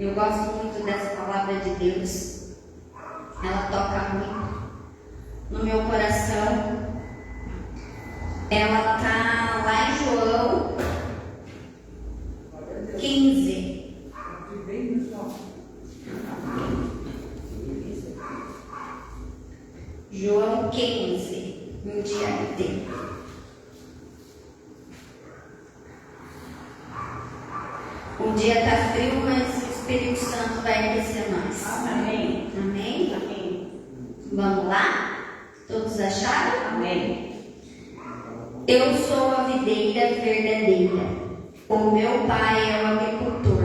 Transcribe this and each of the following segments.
Eu gosto muito dessa palavra de Deus. Ela toca muito no meu coração. Ela está lá em João 15. João 15. Um dia inteiro. O dia está frio, mas o Espírito Santo vai aquecer nós. Amém. Amém? Amém. Vamos lá? Todos acharam? Amém. Eu sou a videira verdadeira. O meu pai é o agricultor.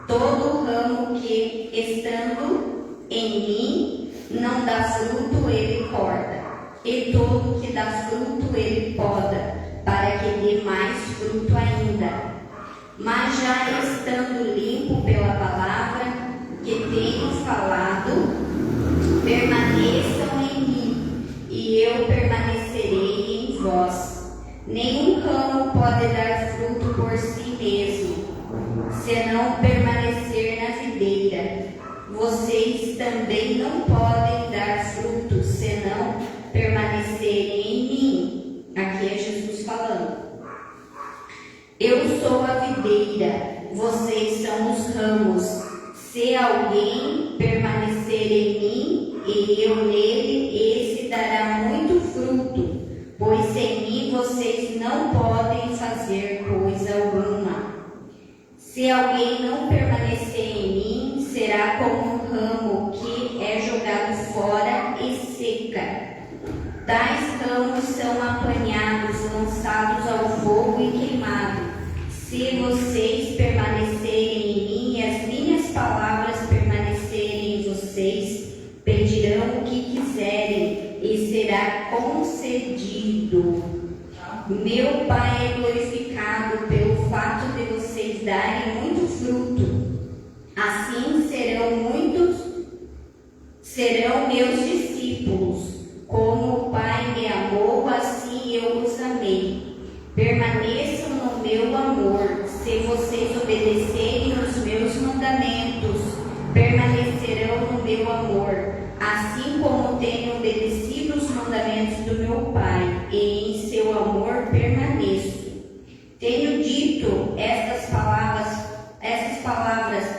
Todo ramo que, estando em mim, não dá fruto, ele corta. E todo que dá fruto, ele poda, para que dê mais fruto ainda. Mas já estando limpo pela palavra que tenho falado, permaneçam em mim, e eu permanecerei em vós. Nenhum ramo pode dar fruto por si mesmo, se não permanecer na videira. Vocês também não podem dar fruto, se não permanecerem em mim. Aqui é Jesus falando. Eu sou a videira, vocês são os ramos. Se alguém permanecer em mim e eu nele, esse dará muito fruto, pois sem mim vocês não podem fazer coisa alguma. Se alguém não permanecer em mim, será como um ramo que é jogado fora e seca. Tais ramos são apanhados, lançados ao fogo e queimados. Se vocês permanecerem em mim e as minhas palavras permanecerem em vocês, pedirão o que quiserem e será concedido. Meu Pai é glorificado pelo fato de vocês darem muito fruto. Assim serão meus discípulos. Como o Pai me amou, assim eu os amei. Permaneçam no meu amor. Se vocês obedecerem os meus mandamentos, permanecerão no meu amor, assim como tenho obedecido os mandamentos do meu Pai, e em seu amor permaneço. Tenho dito estas palavras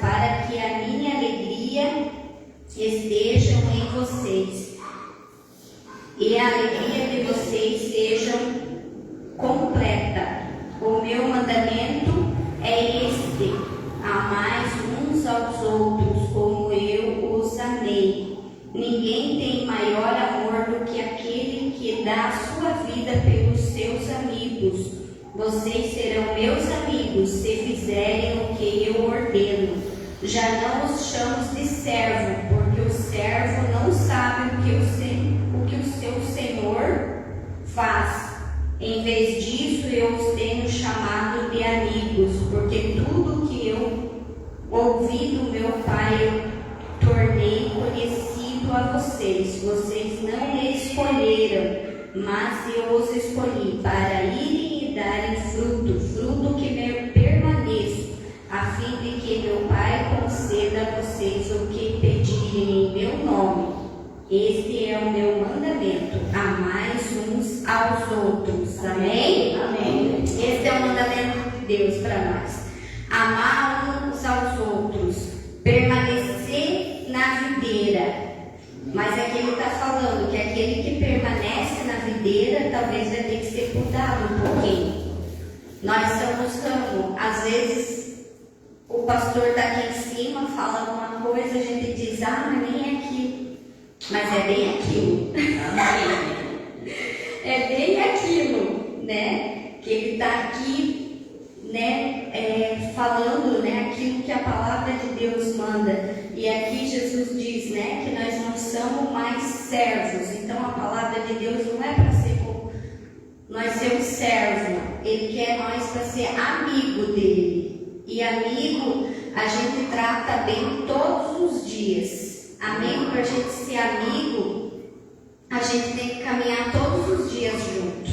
para que a minha alegria esteja em vocês e a alegria de vocês seja completa. O meu mandamento é este: amais uns aos outros como eu os amei. Ninguém tem maior amor do que aquele que dá a sua vida pelos seus amigos. Vocês serão meus amigos se fizerem o que eu ordeno. Já não os chamo de servo, porque o servo não sabe o que o seu senhor faz. Em vez disso, eu os tenho chamado de amigos, porque tudo que eu ouvi do meu Pai eu tornei conhecido a vocês. Vocês não me escolheram, mas eu os escolhi para irem e darem fruto, fruto que me permaneça, a fim de que meu Pai conceda a vocês o que pedirem em meu nome. Este é o meu mandamento: amais uns aos outros. Amém? Amém. Este é o mandamento de Deus para nós. Amar uns aos outros, permanecer na videira. Mas aqui ele está falando que aquele que permanece na videira talvez vai ter que ser podado um pouquinho. Nós somos ramo. Às vezes o pastor está aqui em cima, fala alguma coisa, a gente diz, mas nem é aquilo. Mas é bem aquilo. É bem aquilo, né? Que ele está aqui, né? Falando, né? Aquilo que a palavra de Deus manda. E aqui Jesus diz, né? Que nós não somos mais servos. Então a palavra de Deus não é para ser nós sermos servo. Ele quer nós para ser amigo dele. E amigo a gente trata bem todos os dias. Amigo, para a gente ser amigo, a gente tem que caminhar todos os dias junto.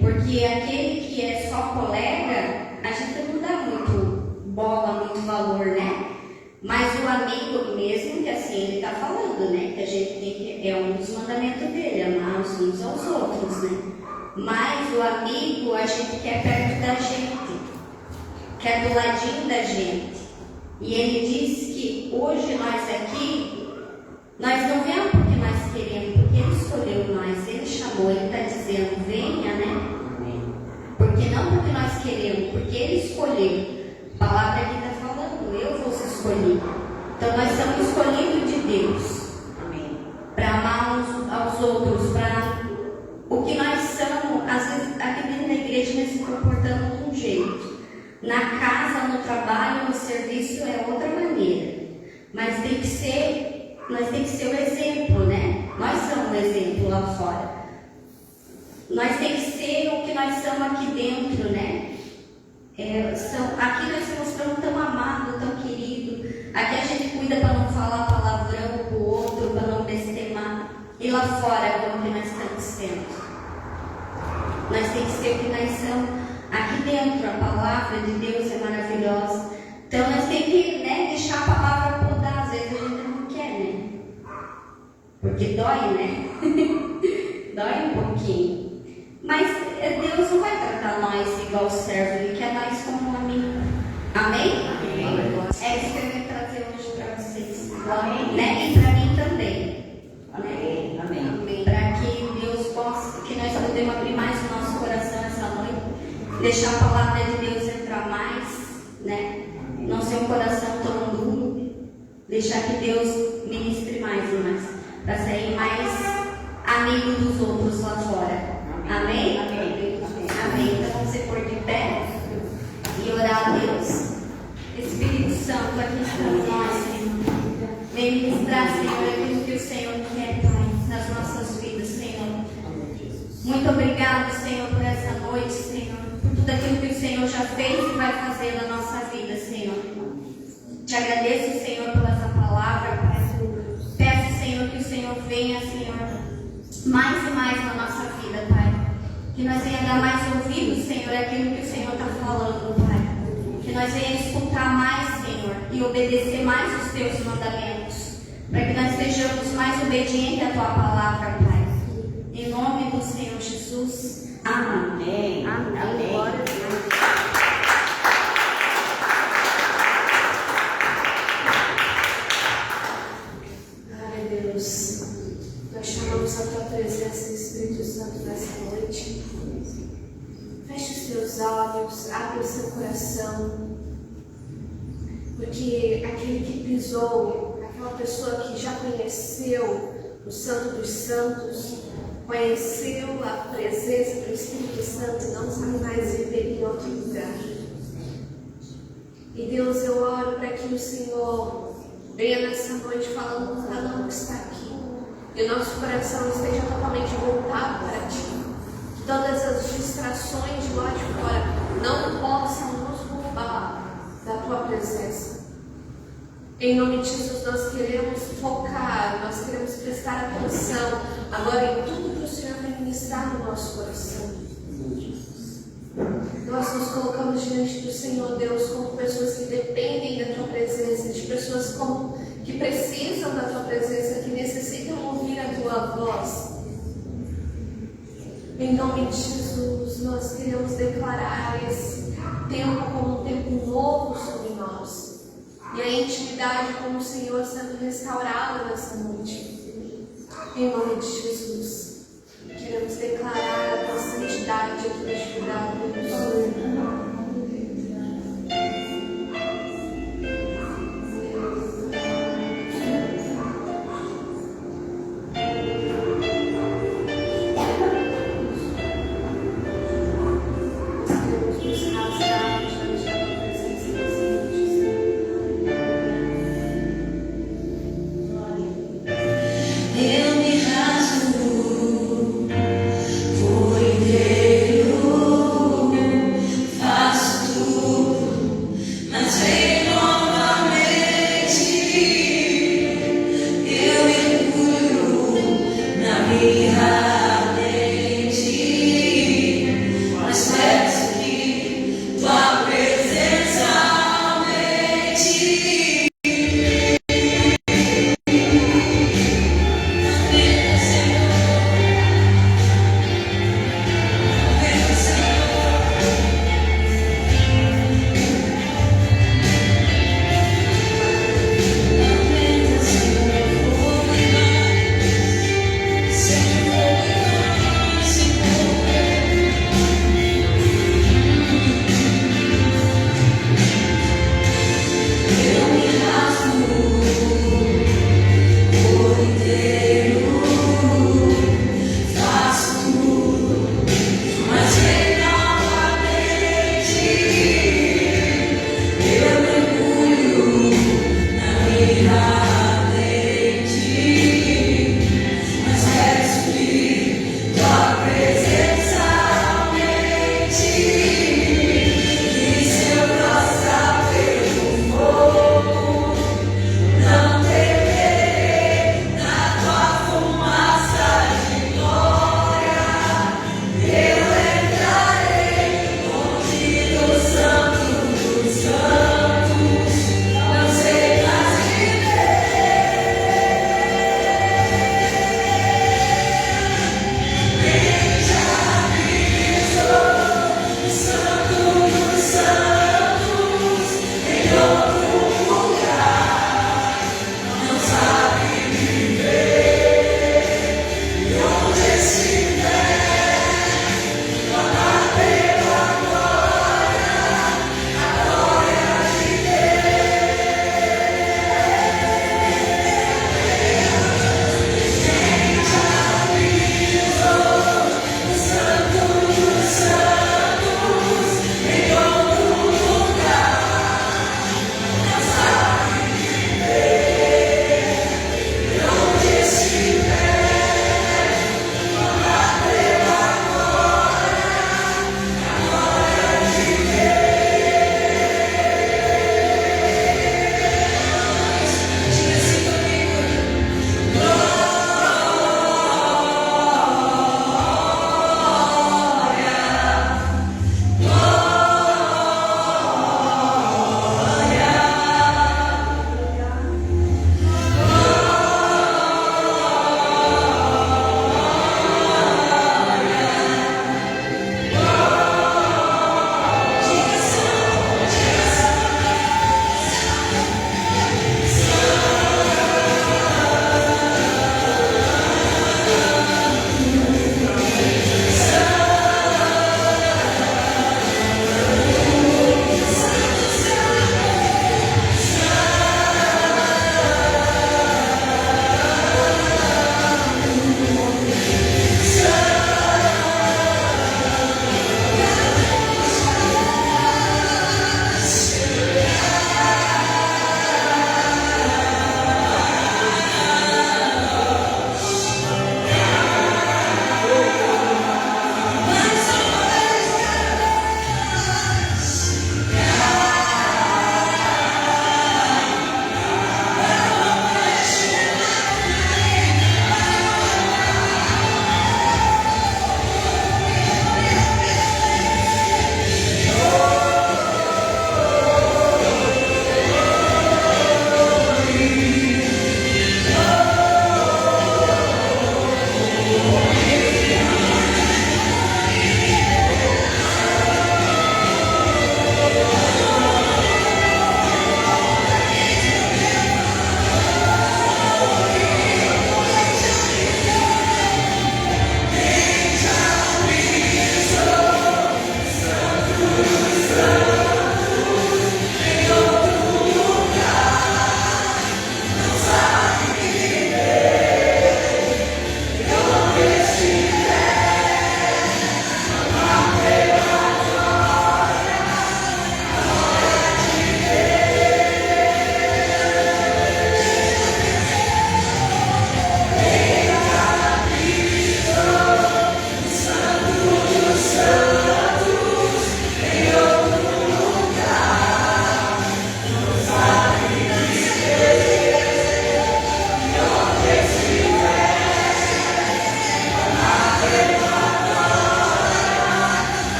Porque aquele que é só colega, a gente não dá muito bola, muito valor, né? Mas o amigo, mesmo que assim ele está falando, né? Que a gente tem que, é um dos mandamentos dele, amar uns aos outros, né? Mas o amigo a gente quer perto da gente, quer do ladinho da gente. E ele diz que hoje nós aqui, nós não viemos porque nós queremos, porque ele escolheu nós, ele chamou, ele está dizendo, venha, né? Porque não porque nós queremos, porque ele escolheu. A palavra aqui está falando, eu vos escolhi. Então nós somos escolhidos de Deus. Para amar uns aos outros, para o que nós somos. Às vezes aqui dentro da igreja nós se comportamos de um jeito. Na casa, no trabalho, no serviço é outra maneira. Mas tem que ser, nós temos que ser o exemplo, né? Nós somos o exemplo lá fora. Nós temos que ser o que nós somos aqui dentro, né? Aqui nós se mostramos tão amado, tão querido. Aqui a gente cuida para não falar palavrão com o outro, para não blasfemar. E lá fora, como que nós estamos sendo? Nós temos que ser o que nós somos. Aqui dentro, a palavra de Deus é maravilhosa. Então nós temos que, né, deixar a palavra podar. Às vezes a gente não quer, né? Porque dói, né? Dói um pouquinho. Mas Deus não vai tratar nós igual servo, Ele quer nós como um amigo. Amém? Amém. É isso que eu venho trazer hoje para vocês. Amém. Né? E para mim também. Amém. Né? Amém. Para que Deus possa, que nós podemos abrir mais o nosso coração essa noite, deixar a palavra de Deus entrar mais, né? Não ser um coração tão duro, deixar que Deus ministre mais e mais, para sair mais amigo dos outros lá fora. Amém? Amém. Amém. Então vamos se pôr de pé e orar a Deus. Espírito Santo, aqui estamos nós, Senhor. Vem ministrar, Senhor, aquilo que o Senhor quer, Pai, nas nossas vidas, Senhor. Muito obrigado, Senhor, por essa noite, Senhor, por tudo aquilo que o Senhor já fez e vai fazer na nossa vida, Senhor. Te agradeço, Senhor, por essa palavra, Pai. Peço, Senhor, que o Senhor venha, Senhor, mais e mais na nossa vida, Pai. Que nós venhamos dar mais ouvidos, Senhor, àquilo que o Senhor está falando, Pai. Que nós venhamos escutar mais, Senhor, e obedecer mais os Teus mandamentos. Para que nós sejamos mais obedientes à Tua palavra, Pai. Em nome do Senhor Jesus. Amém. Amém. Amém. Glória a Deus. Glória a Deus. Nós chamamos a Tua presença, Espírito Santo, nessa noite. Feche os teus olhos, abre o seu coração, porque aquele que pisou, aquela pessoa que já conheceu o Santo dos Santos, conheceu a presença do Espírito Santo, não sabe mais viver em outro lugar. E Deus, eu oro para que o Senhor venha nessa noite falando com cada um que está aqui, e o nosso coração esteja totalmente voltado para Ti. Que todas as distrações de lá de fora não possam nos roubar da Tua presença. Em nome de Jesus, nós queremos focar, nós queremos prestar atenção agora em tudo que o Senhor vai ministrar no nosso coração. Nós nos colocamos diante do Senhor, Deus, como pessoas que dependem da Tua presença, de pessoas que precisam da Tua presença, que necessitam ouvir a Tua voz. Em nome de Jesus, nós queremos declarar esse tempo como um tempo novo sobre nós. E a intimidade com o Senhor sendo restaurada nessa noite. Em nome de Jesus, queremos declarar a tua santidade, a tua intimidade do Senhor. Eu me rasgo por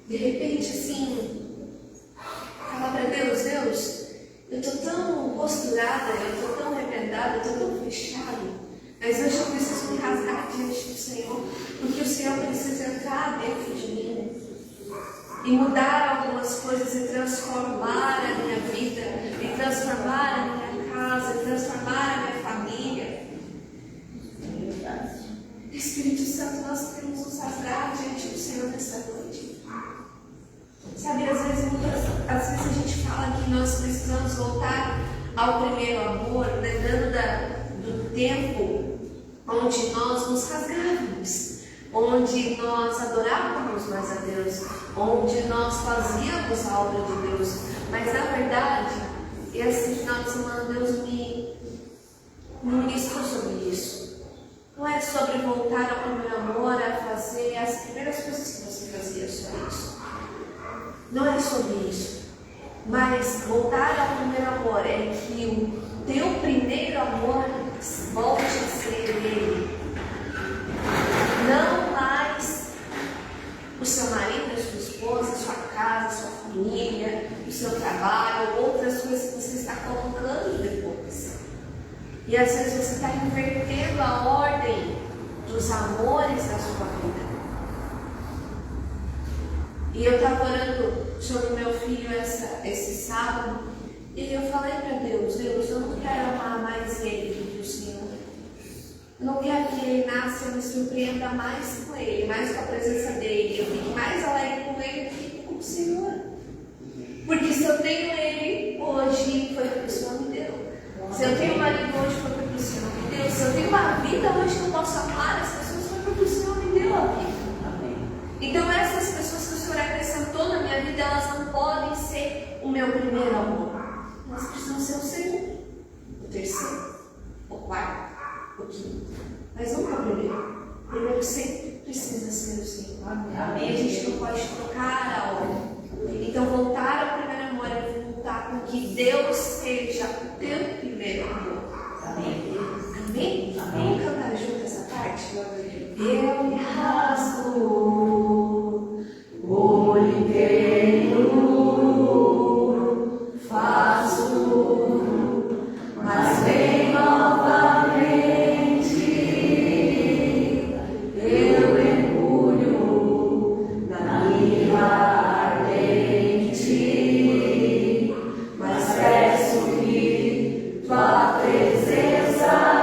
De repente, assim, falar para Deus, Deus, eu estou tão posturada, eu estou tão arrependada, eu estou tão fechada, mas hoje eu preciso me rasgar diante do Senhor, porque o Senhor precisa entrar dentro de mim e mudar algumas coisas e transformar a minha vida, e transformar a minha casa, e transformar a minha família. Espírito Santo, nós queremos nos rasgar diante do Senhor nessa noite. Sabe, às vezes a gente fala que nós precisamos voltar ao primeiro amor, lembrando do tempo onde nós nos rasgávamos, onde nós adorávamos mais a Deus, onde nós fazíamos a obra de Deus. Mas na verdade, esse final de semana Deus me ministrou sobre isso. Não é sobre voltar ao primeiro amor, a fazer as primeiras coisas que você fazia, só isso. Não é sobre isso. Mas voltar ao primeiro amor é que o teu primeiro amor volte a ser Ele. Não mais o seu marido, a sua esposa, a sua casa, a sua família, o seu trabalho, outras coisas que você está colocando depois. E às vezes você está invertendo a ordem dos amores da sua vida. E eu estava orando sobre o meu filho esse sábado, e eu falei para Deus, eu não quero amar mais ele do que o Senhor. Eu não quero que ele nasça, eu me surpreenda mais com ele, mais com a presença dele, eu fique mais alegre com ele do que com o Senhor. Porque se eu tenho ele hoje, foi porque o Senhor me deu. Se eu tenho um marido hoje, foi porque o Senhor me deu. Se eu tenho uma vida hoje que eu posso amar as pessoas, foi porque o Senhor me deu a vida. Então essas pessoas que o Senhor acrescentou na minha vida, elas não podem ser o meu primeiro amor. Elas precisam ser o segundo, o terceiro, o quarto, o quinto. Mas nunca o primeiro. O primeiro sempre precisa ser o Senhor. Amém. A gente não pode trocar a ordem. Então voltar ao primeiro amor é voltar com que Deus seja o teu primeiro amor. Amém. Amém? Vamos cantar junto essa parte? Eu me rasgo por inteiro, faço, mas vem novamente, eu mergulho na minha ardente, mas peço que tua presença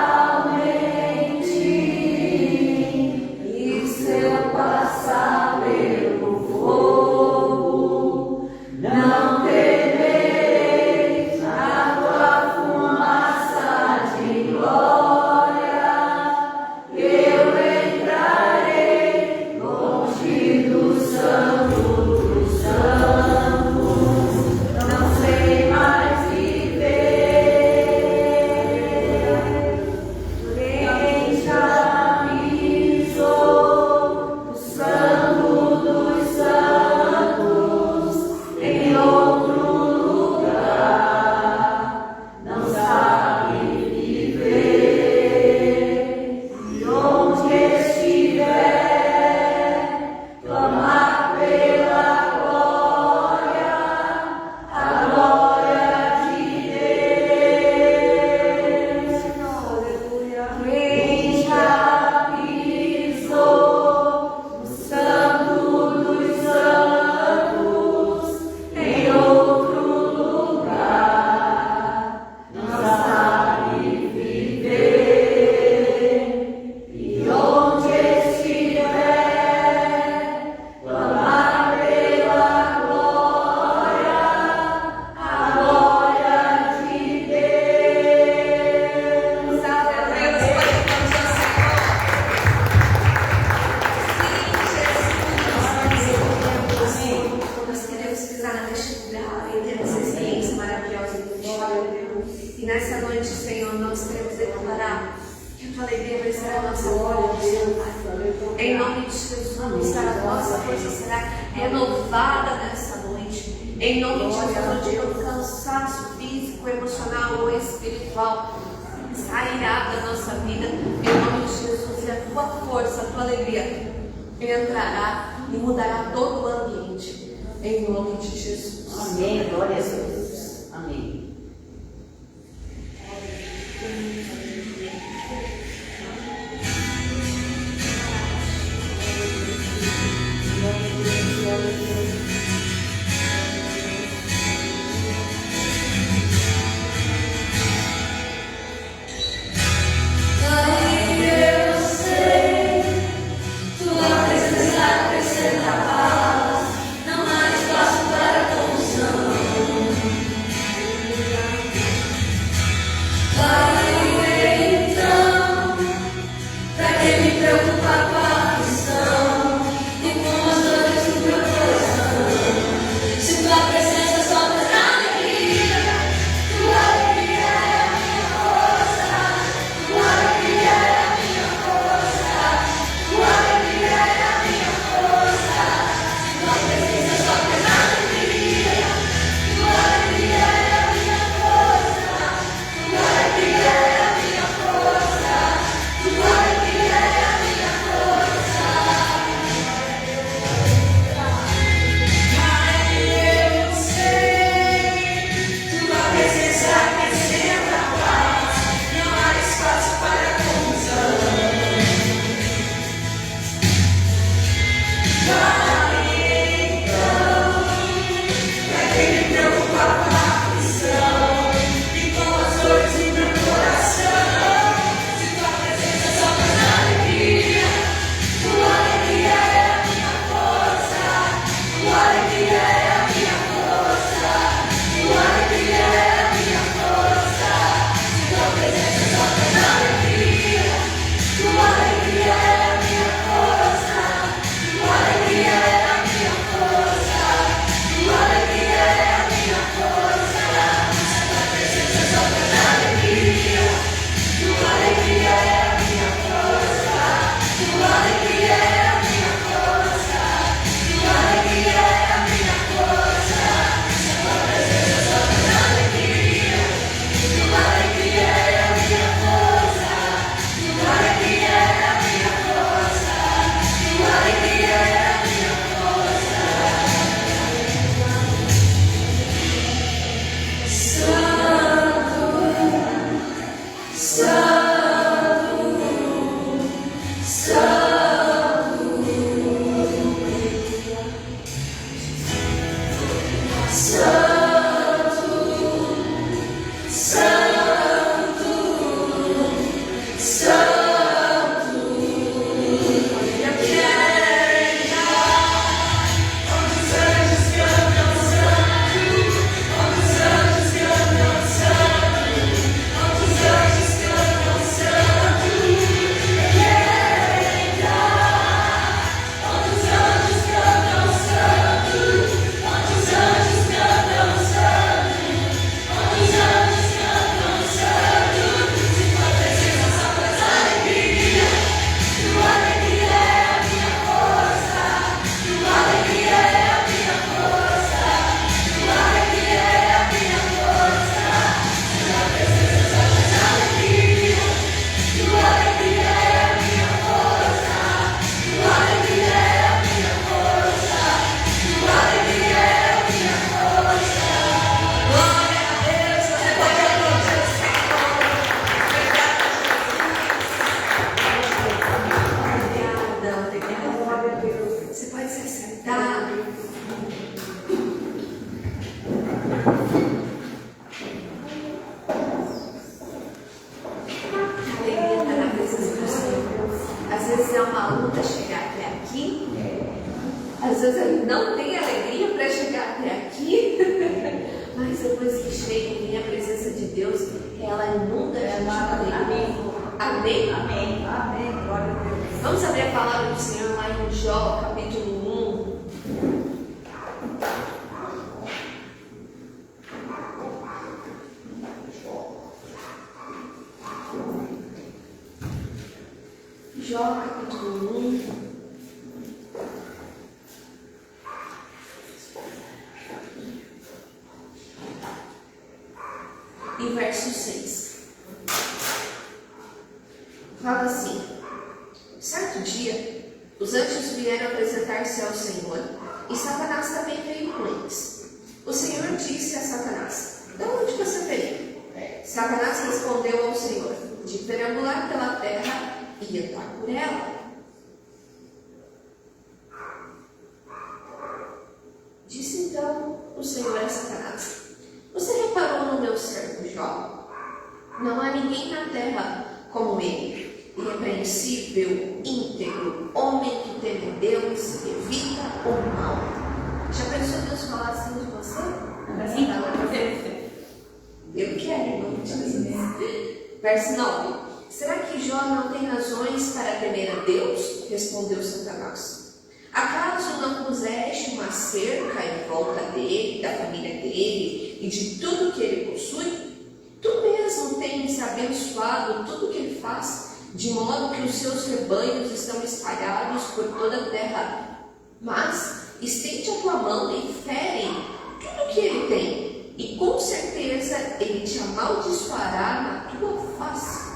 E nessa noite, Senhor, nós queremos declarar que a tua alegria vai ser a nossa força. Em nome de Jesus, a nossa força será renovada nessa noite. Em nome de Jesus, eu digo que o cansaço físico, emocional ou espiritual sairá da nossa vida. Em nome de Jesus, e a tua força, a tua alegria entrará e mudará todo o ambiente. Em nome de Jesus. Amém. Glória a Deus. Amém. Às vezes ele não tem alegria para chegar até aqui, mas depois que chega e vem a presença de Deus, ela inunda a gente de alegria. Amém? Amém. Amém. Glória a Deus. Vamos abrir a palavra do Senhor lá em Jó, capítulo 1. Jó, capítulo 1. E verso 6. Fala assim: certo dia, Os anjos vieram apresentar-se ao Senhor, e Satanás também veio com eles. O Senhor disse a Satanás: de onde você veio? Satanás respondeu ao Senhor: de perambular pela terra e andar por ela. Disse então o Senhor a Satanás: você reparou no meu servo Jó? Não há ninguém na terra como ele, irrepreensível, íntegro, homem que teme a Deus e evita o mal. Já pensou Deus falar assim de você? Eu quero, em nome de Jesus. Verso 9: será que Jó não tem razões para temer a Deus? Respondeu Satanás. Acaso não puseste uma cerca em volta dele, da família dele e de tudo que ele possui? Tu mesmo tens abençoado tudo que ele faz, de modo que os seus rebanhos estão espalhados por toda a terra. Mas estende a tua mão e fere tudo que ele tem, e com certeza ele te amaldiçoará na tua face.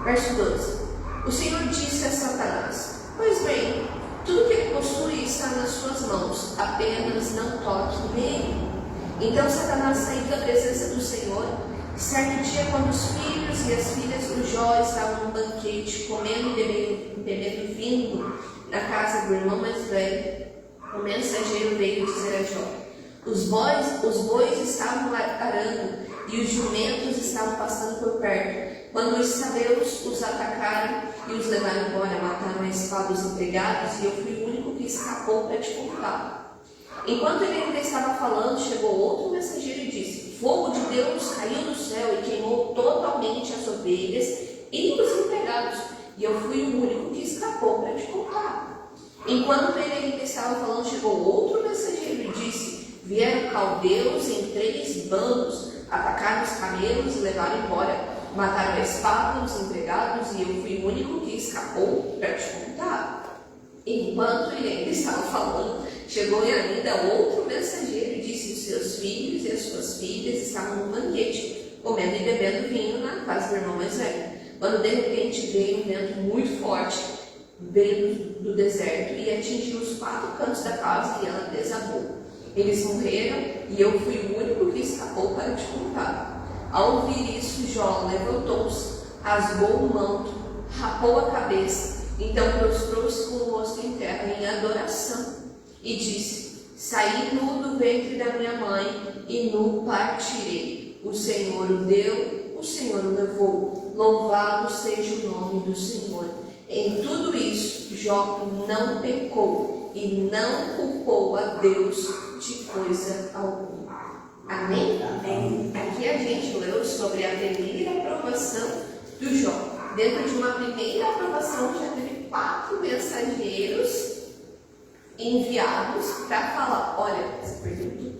Verso 12: o Senhor disse a Satanás: pois bem, tudo que ele possui está nas suas mãos, apenas não toque nele. Então Satanás saiu da presença do Senhor. Certo dia, quando os filhos e as filhas do Jó estavam num banquete, comendo e bebendo vinho na casa do irmão mais velho, o mensageiro veio dizer a Jó: os bois estavam arando e os jumentos estavam passando por perto, quando os sabeus os atacaram e os levaram embora, mataram a espada os empregados, e eu fui o único que escapou para te contar. Enquanto ele ainda estava falando, chegou outro mensageiro e disse: fogo de Deus caiu do céu e queimou totalmente as ovelhas e os empregados, e eu fui o único que escapou para te contar. Enquanto ele ainda estava falando, chegou outro mensageiro e disse: vieram caldeus em 3 bandos, atacaram os camelos e levaram embora, mataram a espada os empregados, e eu fui o único que escapou para te contar. Enquanto ele ainda estava falando, chegou ainda outro mensageiro e disse: os seus filhos e as suas filhas estavam no banquete, comendo e bebendo vinho na casa do irmão mais velho, quando de repente veio um vento muito forte, veio do deserto e atingiu os 4 cantos da casa, e ela desabou. Eles morreram, e eu fui o único que escapou para te contar. Ao ouvir isso, Jó levantou-se, rasgou o manto, rapou a cabeça, então prostrou-se com o rosto em terra em adoração e disse: saí nu do ventre da minha mãe e nu partirei. O Senhor o deu, o Senhor o levou. Louvado seja o nome do Senhor. Em tudo isso, Jó não pecou e não culpou a Deus de coisa alguma. Amém? Amém. Aqui a gente leu sobre a primeira aprovação do Jó. Dentro de uma primeira aprovação, já teve 4 mensageiros enviados para falar: olha, você perdeu tudo.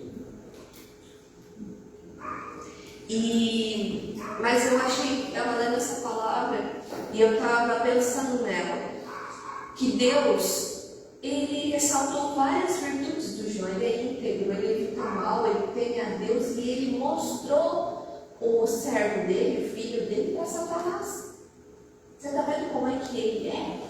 Mas eu estava lendo essa palavra e eu estava pensando nela, que Deus, ele ressaltou várias virtudes do Jó. Ele é íntegro, ele evita o mal, ele teme a Deus, e ele mostrou o servo dele, o filho dele, para Satanás. Você está vendo como é que ele é?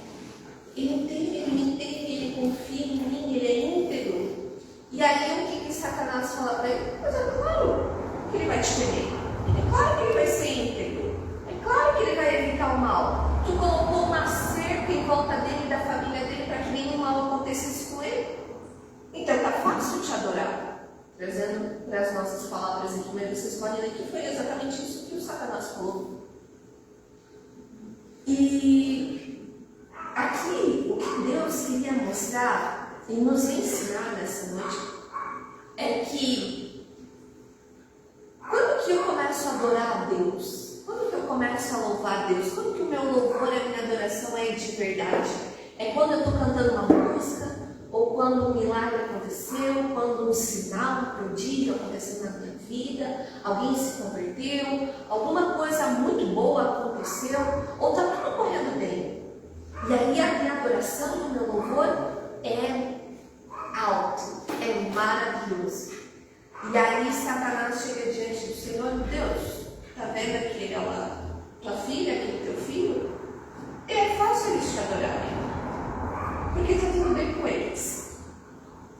Ele me teme, ele confia em mim, ele é íntegro. E aí o que Satanás fala para ele? Mas é claro que ele vai te temer. É claro que ele vai ser íntegro. É claro que ele vai evitar o mal. Tu colocou uma cerca em volta dele e da família dele para que nenhum mal acontecesse com ele. Então está fácil te adorar. Trazendo para as nossas palavras aqui, mas vocês podem ler que foi exatamente isso que o Satanás falou. E aqui o que Deus queria mostrar e nos ensinar nessa noite é que quando que eu começo a adorar a Deus, quando que eu começo a louvar a Deus, quando que o meu louvor e a minha adoração é de verdade? É quando eu estou cantando uma música, ou quando um milagre aconteceu, quando um sinal, um prodígio aconteceu na minha vida, alguém se converteu, alguma coisa muito boa aconteceu, ou está tudo correndo bem. E aí a minha adoração e o meu louvor é alto, é maravilhoso. E aí Satanás chega diante do Senhor: Deus, está vendo aquela tua filha, aquele teu filho? É fácil eles te adorarem. Porque porque está tudo bem com eles.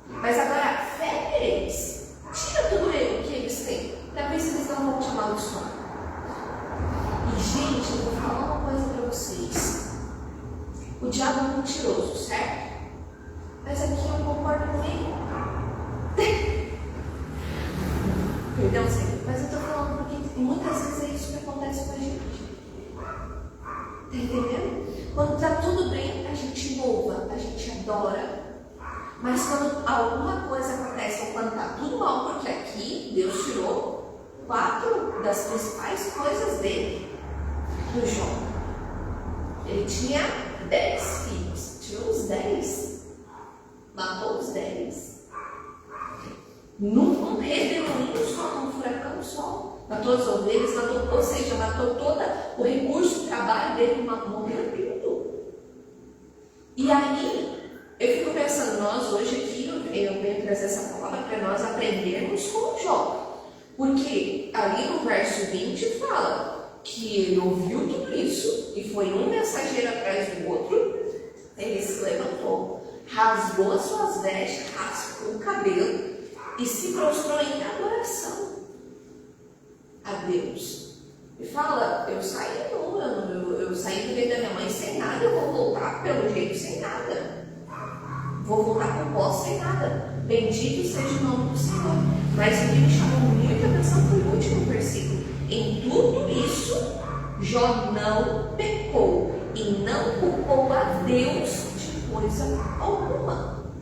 Mas agora, a fé deles, tira tudo que eles têm, para ver se eles não vão te amaldiçoar. E, gente, eu vou falar uma coisa para vocês. O diabo é mentiroso, certo? Mas aqui eu concordo com ele. Perdão, Senhor, mas eu estou falando porque muitas vezes é isso que acontece com a gente. Está entendendo? Quando está tudo bem, a gente louva, a gente adora. Mas quando alguma coisa acontece, ou quando está tudo mal, porque aqui Deus tirou 4 das principais coisas dele, do Jó. Ele tinha 10 filhos, tirou os 10, matou os 10. Num redemoinho só, num furacão só. Matou as ovelhas, matou, ou seja, matou todo o recurso, o trabalho dele, morreu tudo. E aí, eu fico pensando, nós hoje aqui, eu venho trazer essa palavra para nós aprendermos com Jó. Porque ali no verso 20 fala que ele ouviu tudo isso, e foi um mensageiro atrás do outro, ele se levantou, rasgou as suas vestes, raspou o cabelo, e se prostrou em adoração a Deus. E fala, eu saí eu saí do meio da minha mãe sem nada, eu vou voltar pelo jeito sem nada. Vou voltar com pó sem nada. Bendito seja o nome do Senhor. Mas o que me chamou muita atenção foi o último versículo. Em tudo isso, Jó não pecou e não culpou a Deus de coisa alguma.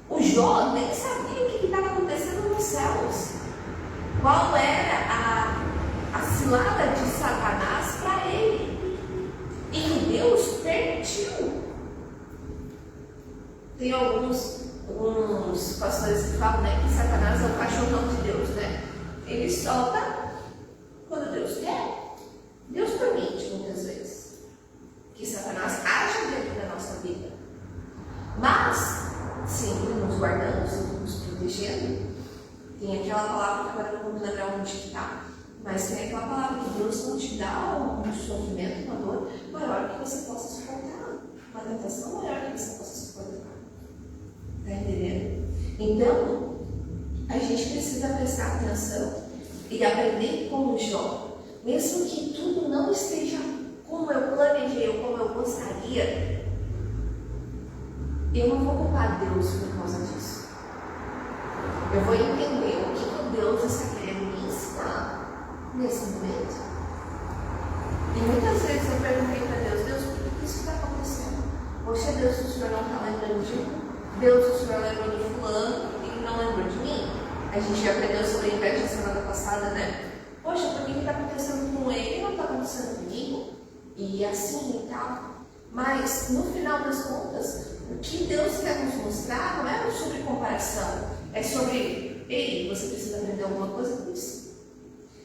O Jó nem sabia o que estava acontecendo nos céus. Qual era a cilada de Satanás para ele. E que Deus permitiu. Tem alguns pastores que falam, né, que Satanás é o cachorrão de Deus, né? Ele solta quando Deus quer. Deus permite muitas vezes que Satanás haja dentro da nossa vida. Mas sempre nos guardando, sempre nos protegendo. Tem aquela palavra que agora não vou me lembrar onde está, mas tem aquela palavra que Deus não te dá um sofrimento, uma dor maior que você possa suportar, uma tentação maior que você possa suportar. Está entendendo? Então, a gente precisa prestar atenção e aprender com o Jó, mesmo que tudo não esteja como eu planejei ou como eu gostaria. Eu não vou culpar Deus por causa disso. Eu vou entender o que Deus está querendo me ensinar nesse momento. E muitas vezes eu perguntei para Deus, por que isso está acontecendo? Poxa, Deus, o Senhor não está lembrando de mim? Deus, o Senhor lembrou de fulano e não lembrou de mim? A gente já aprendeu sobre inveja semana passada, né? Poxa, por que está acontecendo com ele e não está acontecendo comigo? E assim e tal. Mas, no final das contas, o que Deus quer nos mostrar não é sobre comparação, é sobre, ei, você precisa aprender alguma coisa com isso.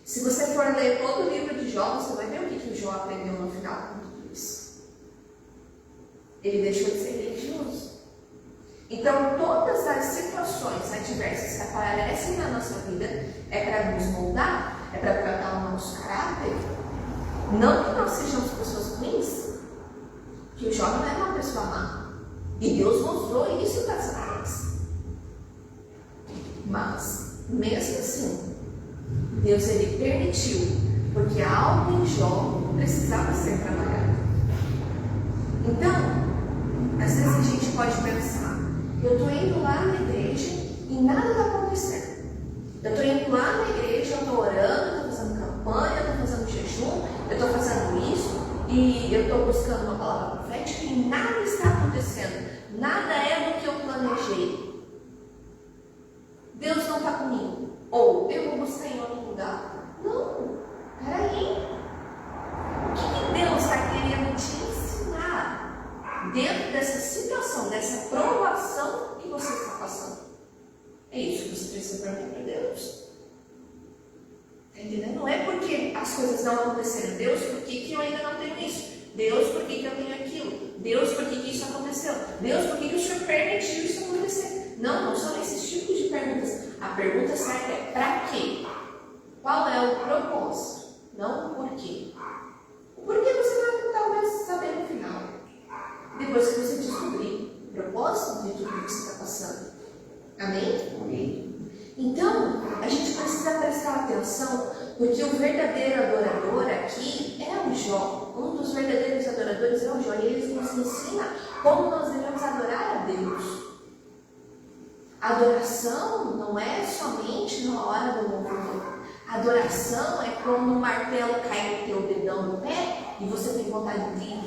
Se você for ler todo o livro de Jó, você vai ver o que o Jó aprendeu no final com tudo isso. Ele deixou de ser religioso. Então, todas as situações adversas que aparecem na nossa vida é para nos moldar, é para tratar o nosso caráter. Não que nós sejamos pessoas ruins, que o Jó não é uma pessoa má. E Deus mostrou isso para Satanás. Mas, mesmo assim, Deus ele permitiu, porque algo em Jó precisava ser trabalhado. Então, às vezes a gente pode pensar, eu estou indo lá na igreja e nada está acontecendo. Eu estou indo lá na igreja, eu estou orando, eu estou fazendo campanha, eu estou fazendo jejum, eu estou fazendo isso, e eu estou buscando uma palavra profética e nada está acontecendo. Nada é do que eu planejei. Deus não está comigo. Ou eu vou buscar em outro lugar. Não. Peraí. O que Deus está querendo te ensinar dentro dessa situação, dessa provação que você está passando? É isso que você precisa perguntar para Deus. Está entendendo? Não é porque as coisas não aconteceram. Deus, por que eu ainda não tenho isso? Deus, por que eu tenho aquilo? Deus, por que isso aconteceu? Deus, por que o Senhor permitiu isso acontecer? Não são esses tipos de perguntas. A pergunta certa é para quê? Qual é o propósito? Não o porquê. O porquê você vai talvez saber no final. Depois que você descobrir. propósito de tudo que você está passando. Amém? Amém. Então, a gente precisa prestar atenção, porque o verdadeiro adorador aqui é o Jó. Um dos verdadeiros adoradores é o Jó, e ele nos ensina como nós devemos adorar a Deus. Adoração não é somente na hora do louvor. Adoração é quando o martelo cai no teu dedão no pé e você tem vontade de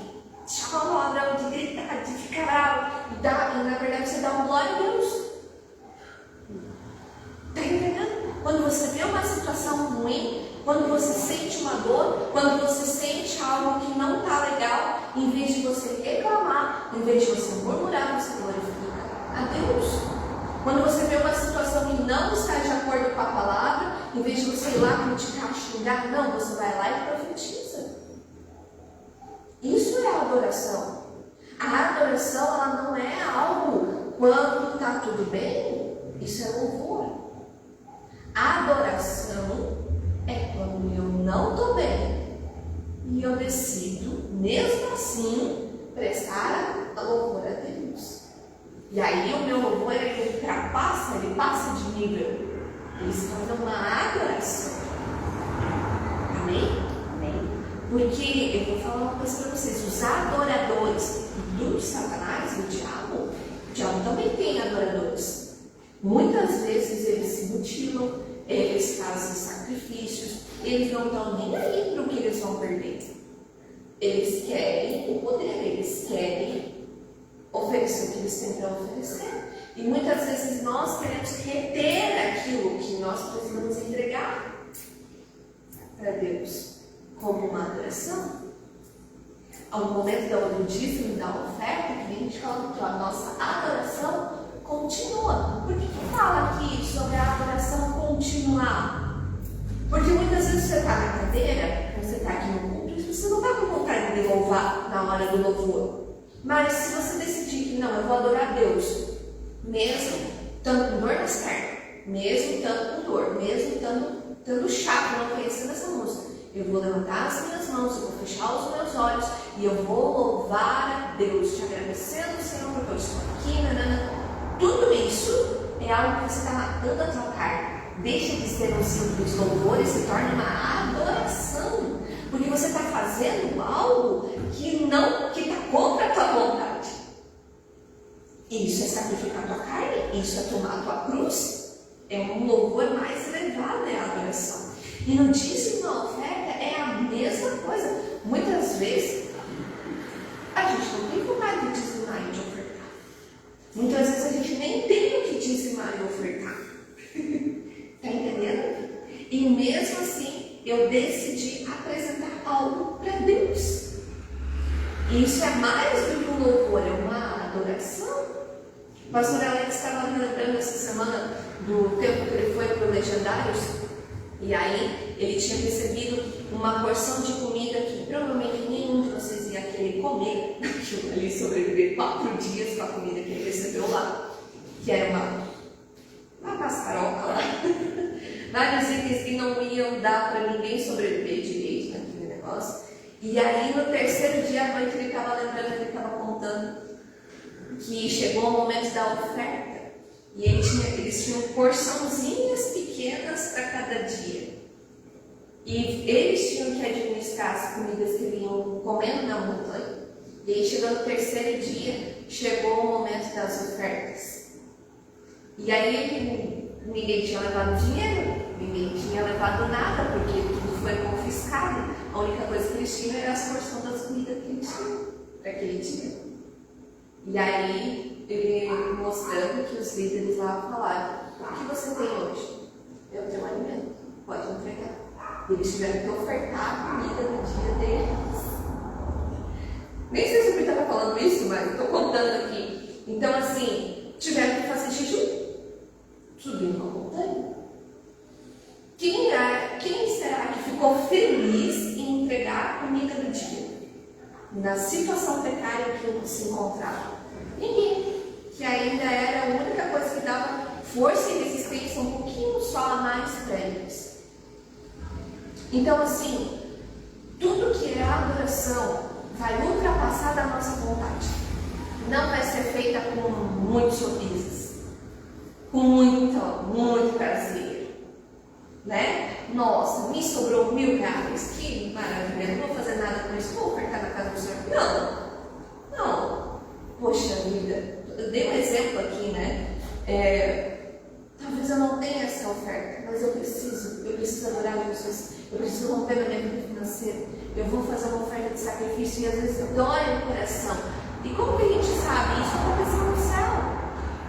chorar, de gritar, de ficar bravo. E na verdade você dá um glória a Deus. Está entendendo? Quando você vê uma situação ruim, quando você sente uma dor, quando você sente algo que não está legal, em vez de você reclamar, em vez de você murmurar, você glorifica a Deus. Quando você vê uma situação que não está de acordo com a palavra, em vez de você ir lá criticar, xingar, não, você vai lá e profetiza. Isso é a adoração. A adoração, ela não é algo quando está tudo bem, isso é louvor. A adoração é quando eu não estou bem e eu decido, mesmo assim, prestar a louvor a Deus. E aí o meu louvor ele ultrapassa, ele passa de nível. Ele se torna uma adoração. Amém? Amém. Porque eu vou falar uma coisa para vocês: os adoradores do Satanás, do diabo, o diabo também tem adoradores. Muitas vezes eles se mutilam, eles fazem sacrifícios, eles não estão nem aí para o que eles vão perder. Eles querem o poder, eles querem oferecer o que eles têm para oferecer. E muitas vezes nós queremos reter aquilo que nós precisamos entregar para Deus como uma adoração. Ao momento do dízimo e da oferta, que a gente fala que a nossa adoração continua. Por que fala aqui sobre a adoração continuar? Porque muitas vezes você está na cadeira, você está aqui no culto, e você não está com vontade de louvar na hora do louvor. Mas se você decidir que não, eu vou adorar a Deus, mesmo estando com dor nas pernas, mesmo estando com dor, mesmo estando chato, não conhecendo essa música, eu vou levantar as minhas mãos, eu vou fechar os meus olhos e eu vou louvar a Deus, te agradecendo, Senhor, porque eu estou aqui, nanana. Tudo isso é algo que você está matando a tua carne. Deixa de ser um simples louvor e se torna uma adoração. Porque você está fazendo algo que está contra a tua vontade. Isso é sacrificar a tua carne, isso é tomar a tua cruz. É um louvor mais elevado, é a adoração. E no dízimo e na oferta é a mesma coisa. Muitas vezes a gente não tem vontade de dizimar e de ofertar. Muitas vezes a gente nem tem o que dizimar e ofertar. Está entendendo? E mesmo assim, eu decidi apresentar algo para Deus. E isso é mais do que um louvor, é uma adoração. O pastor Alex estava me lembrando essa semana do tempo que ele foi para o Legendários. E aí, ele tinha recebido uma porção de comida que provavelmente nenhum de vocês ia querer comer. Aquilo ali, sobreviver 4 dias com a comida que ele recebeu lá. Que era uma cascaroca lá. Vários itens que não iam dar para ninguém sobreviver direito naquele negócio. E aí, no terceiro dia à noite, ele estava lembrando, ele estava contando que chegou o momento da oferta. E eles tinham porçãozinhas pequenas para cada dia. E eles tinham que administrar as comidas que eles iam comendo na montanha. E aí, chegando no terceiro dia, chegou o momento das ofertas. E aí, ninguém tinha levado dinheiro, ninguém tinha levado nada, porque tudo foi confiscado. A única coisa que eles tinham era as porções das comidas que eles tinham para aquele dia. E aí, ele mostrando que os líderes lá falaram: o que você tem hoje? Eu tenho alimento, pode entregar. E eles tiveram que ofertar a comida no dia deles. Nem sei se eu estava falando isso, mas estou contando aqui. Então, assim, tiveram que fazer jejum. Subindo uma montanha. Quem será que ficou feliz em entregar a comida do dia? Na situação precária que se encontrava? Ninguém. Que ainda era a única coisa que dava força e resistência um pouquinho só a mais para eles. Então, assim, tudo que é adoração vai ultrapassar da nossa vontade. não vai ser feita com muitos sorrisos, com muito prazer, né? Nossa, me sobrou R$1.000, que maravilha, não vou fazer nada com isso, vou ofertar na casa do Senhor. Não. Poxa vida, eu dei um exemplo aqui, né? Talvez eu não tenha essa oferta, mas eu preciso adorar Jesus, eu preciso romper minha vida financeira, eu vou fazer uma oferta de sacrifício e às vezes dói no coração. E como que a gente sabe? Isso aconteceu no céu.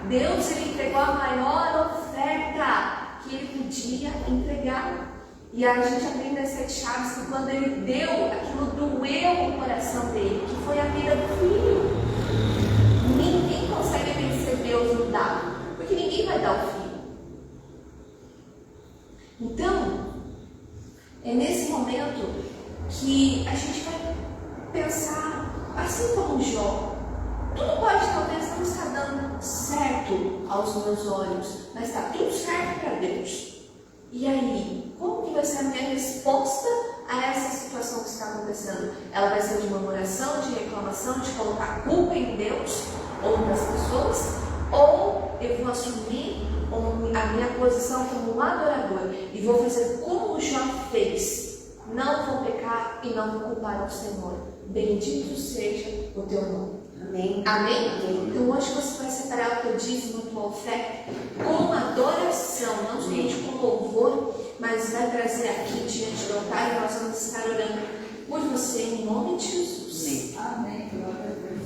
Deus, ele entregou a maior oferta que ele podia entregar. E a gente aprende as 7 chaves que quando ele deu, aquilo doeu o coração dele, que foi a vida do filho. Ninguém consegue vencer Deus no dar, porque ninguém vai dar o filho. Então, é nesse momento que a gente vai pensar, assim como Jó, tudo pode talvez não estar dando certo aos meus olhos, mas está tudo certo para Deus. E aí, como que vai ser a minha resposta a essa situação que está acontecendo? Ela vai ser de murmuração, de reclamação, de colocar a culpa em Deus ou nas pessoas? Ou eu vou assumir a minha posição como um adorador e vou fazer como Jó fez? Não vou pecar e não vou culpar ao Senhor. Bendito seja o teu nome. Amém. Amém? Então hoje você vai separar o teu dízimo, a tua oferta, com adoração, não somente com louvor, mas vai trazer aqui diante do altar e nós vamos estar orando por você em nome de Jesus. Amém. Glória a Deus.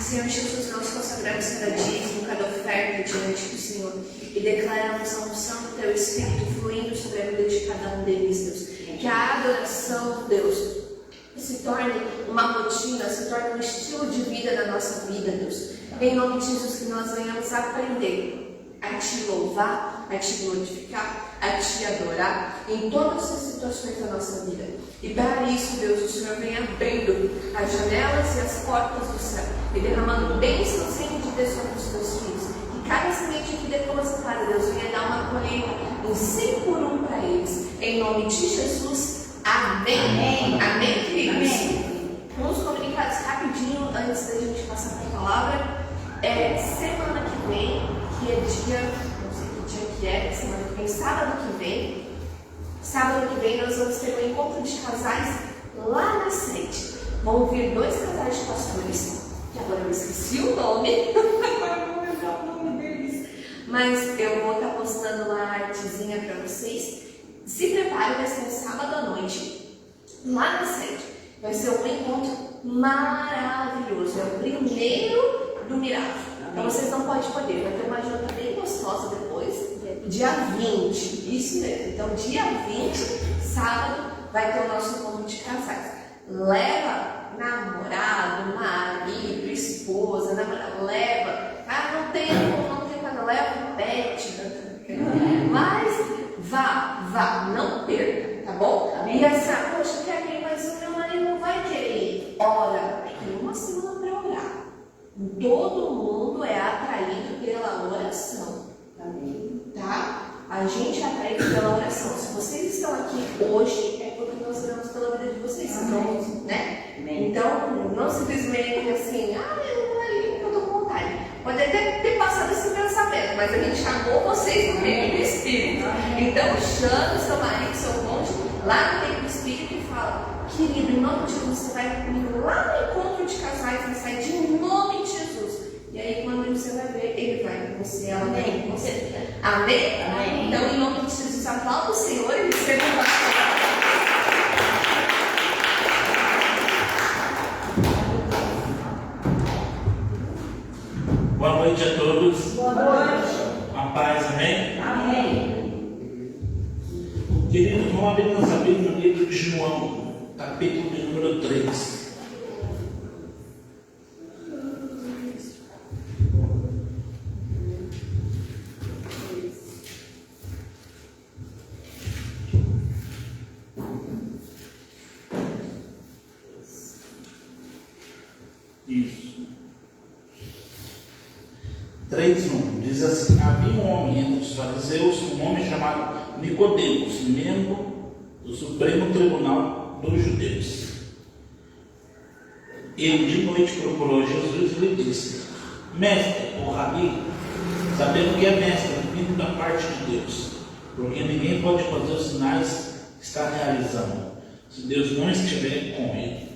Senhor Jesus, nós consagramos cada dízimo, cada oferta diante do Senhor e declaramos a unção do Teu Espírito fluindo sobre a vida de cada um deles, Deus. Que a adoração, Deus, se torne uma rotina, se torne um estilo de vida na nossa vida, Deus. Em nome de Jesus, que nós venhamos aprender a Te louvar, a Te glorificar, a Te adorar em todas as situações da nossa vida. E para isso, Deus, o Senhor vem abrindo as janelas e as portas do céu e derramando bênçãos sem medida sobre os Teus filhos. Que cada semente que depositada, Deus, venha dar uma colheita em 100 por 1 para eles. Em nome de Jesus, amém. Amém, amém, queridos? Amém. Vamos comunicados rapidinho antes da gente passar para a palavra. Semana que vem, que é dia, não sei que dia que é, semana que vem, sábado que vem nós vamos ter um encontro de casais lá na sede. Vão vir 2 casais de pastores, que agora eu esqueci o nome, agora eu vou lembrar o nome deles, mas eu vou estar postando uma artezinha para vocês. Se prepare, vai ser um sábado à noite, lá na sede. Vai ser um encontro maravilhoso, é o primeiro do Miracle. Então vocês não podem perder, vai ter uma janta bem gostosa depois, dia 20, isso mesmo. Então dia 20, sábado, vai ter o nosso encontro de casais. Leva namorado, marido, esposa, namorado, leva. Não tem nada, leva pet, mas vá, não perca, tá bom? E assim, poxa, eu quero ir, mas o meu marido não vai querer ir. Ora, tem uma semana para orar. Todo mundo é atraído pela oração. Amém. Tá? A gente é atraído pela oração. Se vocês estão aqui hoje, é porque nós oramos pela vida de vocês. Então, né? Amém. Então, não simplesmente assim, eu não vou ali porque eu tô com vontade. Pode até ter passado esse pensamento, mas a gente chamou vocês no reino do Espírito. Então, chame seu marido, seu cônjuge, lá no reino do Espírito e fala: querido, em nome de Jesus, você vai comigo lá no encontro de casais na sede, em nome de Jesus. E aí, quando você vai ver, ele vai com você, ela vai com você. Amém? Amém? Então, em nome de Jesus, aplauda o Senhor e receba o nosso. Boa noite a todos. Boa noite. A paz, amém? Amém. Queridos, vamos abrir nossa Bíblia no livro de João, capítulo de número 3. 3:1 diz assim: havia um homem entre os fariseus, um homem chamado Nicodemos, membro do Supremo Tribunal dos Judeus. Ele de noite procurou Jesus e lhe disse: mestre, ou rabi, sabendo que é mestre, vindo da parte de Deus, porque ninguém pode fazer os sinais que está realizando, se Deus não estiver com ele.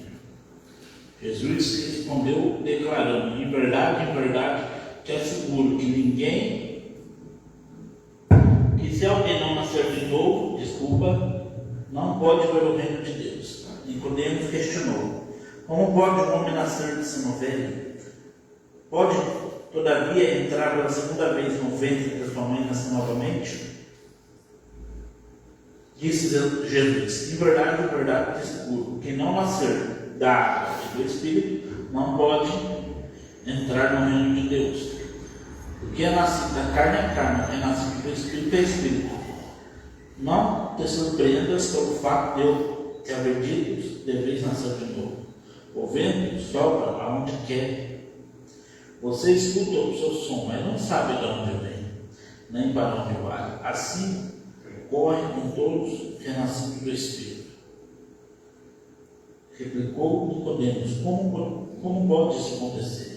Jesus respondeu declarando: em verdade, te asseguro que se alguém não nascer de novo, não pode ver o reino de Deus. Nicodemos questionou: como pode um homem nascer de seno velho? Pode, todavia, entrar pela segunda vez no ventre da sua mãe e nascer novamente? Disse Jesus: em verdade, te asseguro, quem não nascer da água e do Espírito não pode entrar no reino de Deus. O que é nascido da carne é carne, o que é nascido do Espírito é Espírito. Não te surpreendas pelo fato de eu te haver dito: deveis nascer de novo. O vento sopra aonde quer. Você escuta o seu som, mas não sabe de onde vem, nem para onde vai. Assim ocorre com todos que é nascido do Espírito. Replicou Nicodemos: como pode isso acontecer?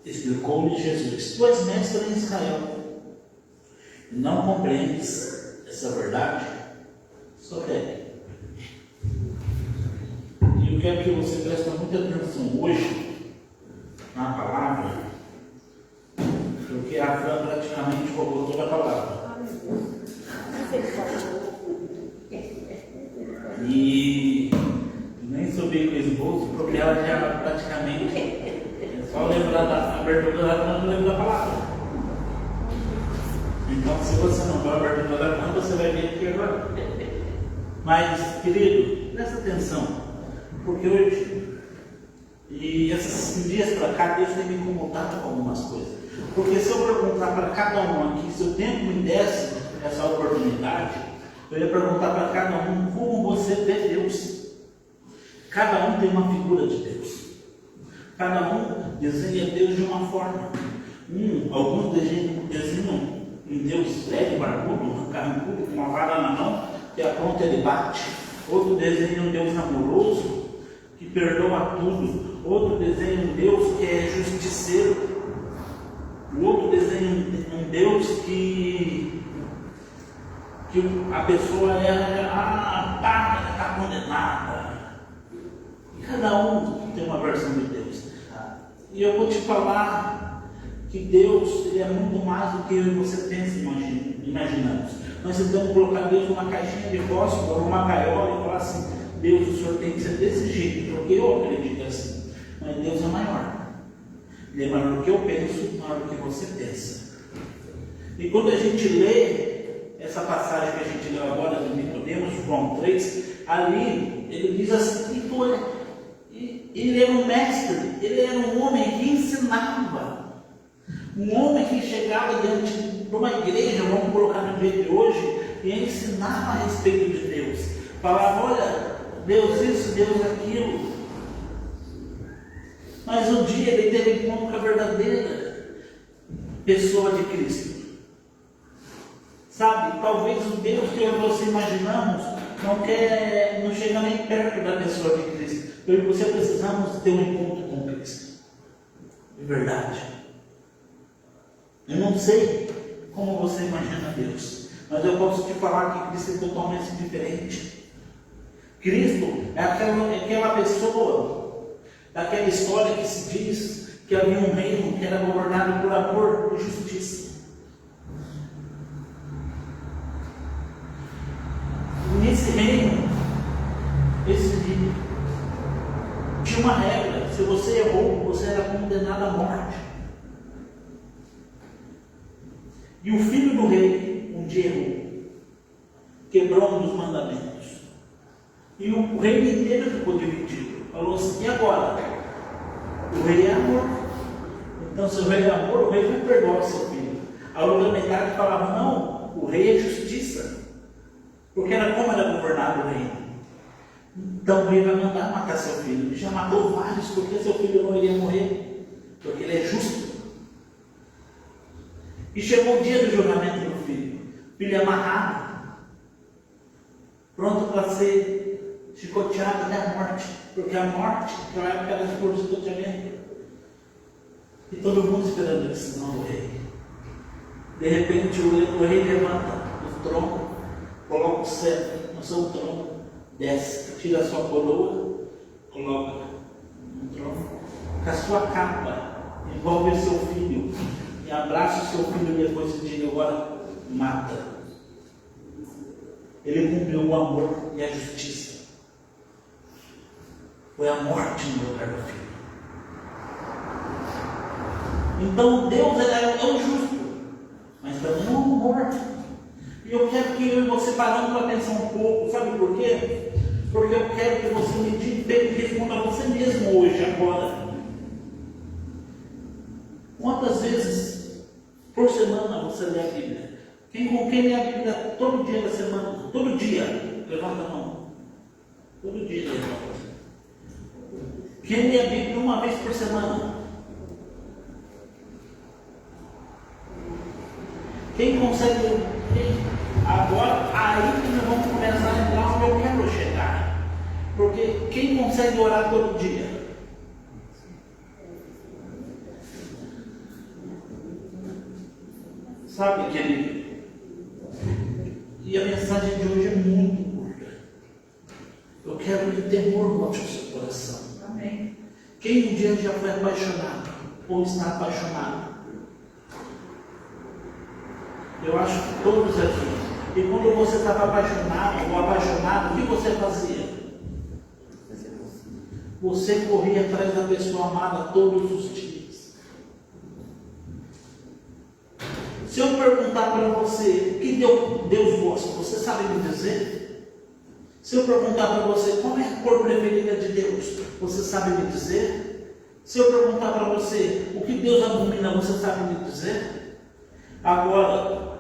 Explicou-lhe Jesus: tu és mestre em Israel e não compreendes essa verdade? Somente. E eu quero que você preste muita atenção hoje na palavra, porque a Fran praticamente roubou toda a palavra. E nem subi com o esboço, porque ela já praticamente, é só lembrar da abertura da Fran, não lembra da palavra. Então, se você não for a abertura da Fran, você vai ver que agora. Mas, querido, presta atenção, porque hoje, e esses dias para cá, Deus tem me incomodado com algumas coisas. Porque se eu perguntar para cada um aqui, se o tempo me desse essa oportunidade, eu ia perguntar para cada um como você vê Deus. Cada um tem uma figura de Deus. Cada um desenha Deus de uma forma. Alguns desenham um Deus velho, barbudo, carrancudo, com uma vara na mão, que apronta ele bate. Outro desenha um Deus amoroso, que perdoa tudo. Outro desenha um Deus que é justiceiro. O outro desenha um Deus que a pessoa está condenada. E cada um tem uma versão de Deus. E eu vou te falar que Deus ele é muito mais do que eu e você pensa e imaginamos. Nós tentamos colocar Deus numa caixinha de fósforo, numa gaiola e falar assim: Deus, o Senhor tem que ser desse jeito, porque eu acredito assim. Mas Deus é maior. Ele é maior do que eu penso, maior do que você pensa. E quando a gente lê essa passagem que a gente leu agora do Nicodemos, João 3, ali ele diz assim: ele era um mestre, ele era um homem que ensinava, um homem que chegava diante de uma igreja, vamos colocar no dia de hoje, e ensinava a respeito de Deus, falava: olha, Deus isso, Deus aquilo. Mas um dia ele teve encontro com a verdadeira pessoa de Cristo. Sabe, talvez o Deus que eu e você imaginamos não chega nem perto da pessoa de Cristo. Eu e você precisamos ter um encontro com Cristo. De verdade. Eu não sei como você imagina Deus, mas eu posso te falar que Cristo é totalmente diferente. Cristo é aquela pessoa daquela história que se diz que havia um reino que era governado por amor e justiça. Nesse reino, tinha uma regra: se você errou, você era condenado à morte. E o filho do rei um dia errou, quebrou um dos mandamentos, e o reino inteiro ficou dividido. Falou assim: e agora? O rei é amor. Então, se o rei é amor, o rei vai perdoar o seu filho. A outra metade falava: não, o rei é justiça. Porque era como era governado o reino. Então o rei vai mandar matar seu filho. Ele já matou vários, porque seu filho não iria morrer. Porque ele é justo. E chegou o dia do julgamento do filho. O filho amarrado, pronto para ser chicoteado até a morte. Porque a morte, naquela época, era por chicoteamento. E todo mundo esperando ele ensinar o rei. De repente o rei levanta do trono, coloca o cetro no seu trono, desce, tira a sua coroa, coloca no trono, com a sua capa, envolve o seu filho, e abraça o seu filho e depois diz: agora mata. Ele cumpriu o amor e a justiça. Foi a morte no lugar do filho. Então Deus é o justo, mas também é o amor. E eu quero que eu e você paramos para pensar um pouco. Sabe por quê? Porque eu quero que você medite bem e responda a você mesmo hoje, agora. Quantas vezes por semana você lê a Bíblia? Quem lê a Bíblia todo dia da semana? Todo dia? Levanta a mão. Todo dia levanta a mão. Quem lê a Bíblia uma vez por semana? Quem consegue? Agora, aí que nós vamos começar a entrar onde eu quero chegar. Porque quem consegue orar todo dia? Sabe, querido? E a mensagem de hoje é muito curta. Eu quero que temor volte ao seu coração. Amém. Quem um dia já foi apaixonado ou está apaixonado? Eu acho que todos aqui. E quando você estava apaixonado ou apaixonado, o que você fazia? Você corria atrás da pessoa amada todos os dias. Se eu perguntar para você o que Deus gosta, você sabe me dizer? Se eu perguntar para você qual é a cor preferida de Deus, você sabe me dizer? Se eu perguntar para você o que Deus abomina, você sabe me dizer? Agora,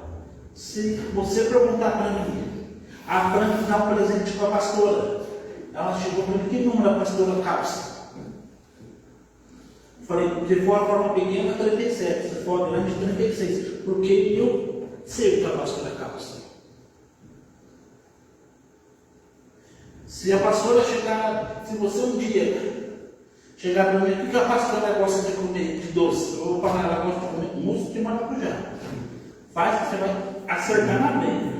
se você perguntar para mim, a Fran dá um presente para a pastora. Ela chegou para mim: que número a pastora calça? Falei: se for a forma pequena, 37, se for a grande, 36. Porque eu sei o que a pastora calça. Se a pastora chegar, se você um dia chegar para mim: o que a pastora gosta de comer de doce? Eu vou falar: ela gosta de comer mousse de maracujá. Faz que você vai acertar na veia.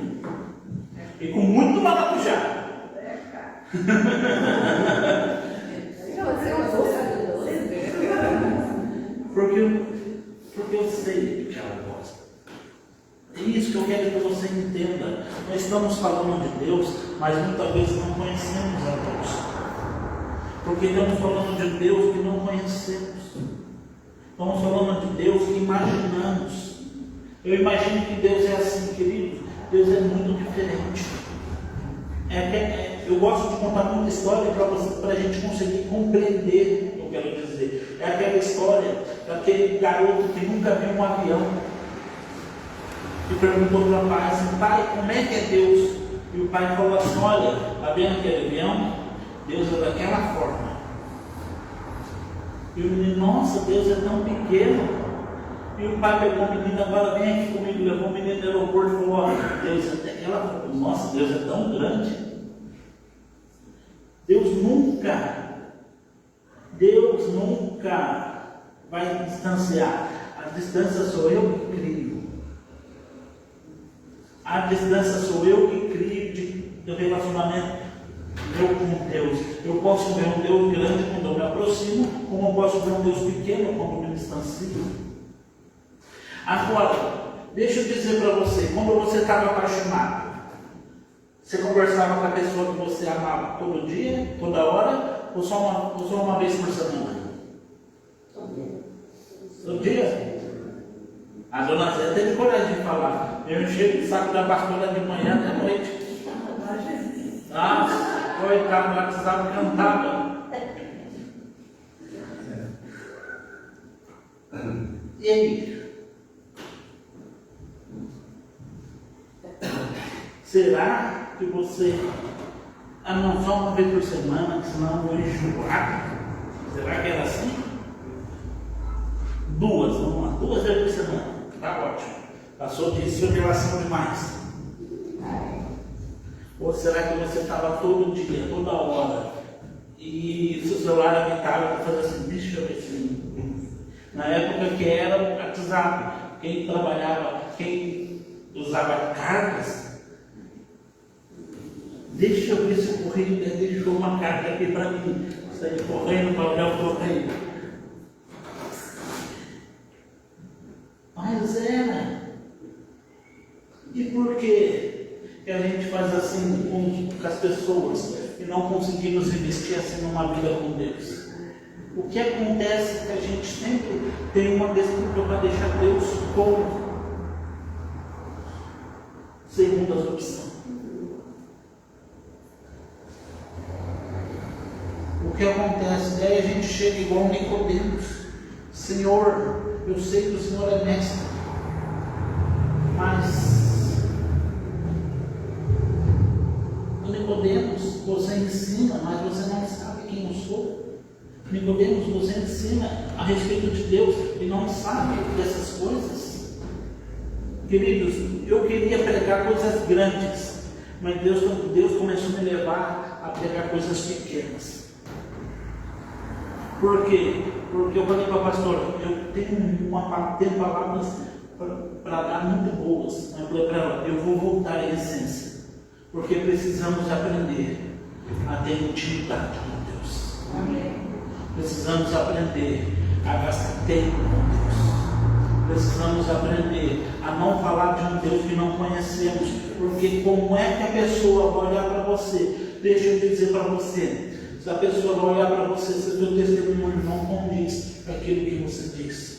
E com muito maracujá. Porque eu sei o que ela gosta. É isso que eu quero que você entenda. Nós estamos falando de Deus, mas muitas vezes não conhecemos a Deus. Porque estamos falando de Deus que não conhecemos. Estamos falando de Deus que imaginamos. Eu imagino que Deus é assim, querido. Deus é muito diferente. Eu gosto de contar muita história para a gente conseguir compreender o que eu quero dizer. É aquela história daquele garoto que nunca viu um avião e perguntou para o pai assim: pai, como é que é Deus? E o pai falou assim: olha, está vendo aquele avião? Deus é daquela forma. E o menino: nossa, Deus é tão pequeno. E o pai pegou o menino: agora vem aqui comigo, levou o menino no aeroporto e falou: olha, Deus é daquela forma. Nossa, Deus é tão grande. Deus nunca vai distanciar. A distância sou eu que crio. A distância sou eu que crio do relacionamento meu com Deus. Eu posso ver um Deus grande quando eu me aproximo, como eu posso ver um Deus pequeno quando eu me distancio. Agora, deixa eu dizer para você, quando você estava apaixonado, você conversava com a pessoa que você amava todo dia, toda hora, ou só uma vez por semana? Todo dia? A dona Zé teve coragem de falar: eu enchei o saco da pastora de manhã até noite. Ah, coitado, ela precisava cantar. E aí? Será que você não só uma vez por semana, senão eu vou enjoar? Será que era assim? Vamos lá, 2 vezes por semana, tá ótimo. Passou disso, revelação demais. Ou será que você estava todo dia, toda hora, e seu celular habitava para fazer assim, deixa eu ver se... Na época que era o WhatsApp, quem trabalhava, quem usava cartas, deixa eu ver se o correio deixou uma carta aqui para mim. Saí correndo para olhar o correio. Mas era. E por que a gente faz assim com as pessoas e não conseguimos investir assim numa vida com Deus? O que acontece é que a gente sempre tem uma desculpa para deixar Deus como segunda opção. O que acontece? Daí a gente chega igual Nicodemos. Senhor, eu sei que o Senhor é mestre, mas Nicodemos, você ensina, mas você não sabe quem eu sou. Nicodemos, você ensina a respeito de Deus e não sabe dessas coisas. Queridos, eu queria pregar coisas grandes, mas Deus começou a me levar a pregar coisas pequenas. Por quê? Porque eu falei para a pastora, eu tenho palavras para dar muito boas, mas eu falei para ela, eu vou voltar à essência, porque precisamos aprender a ter intimidade com Deus. Amém. Precisamos aprender a gastar tempo com Deus. Precisamos aprender a não falar de um Deus que não conhecemos, porque como é que a pessoa vai olhar para você? Deixa eu dizer para você, se a pessoa vai olhar para você, se o seu testemunho não condiz com aquilo que você diz.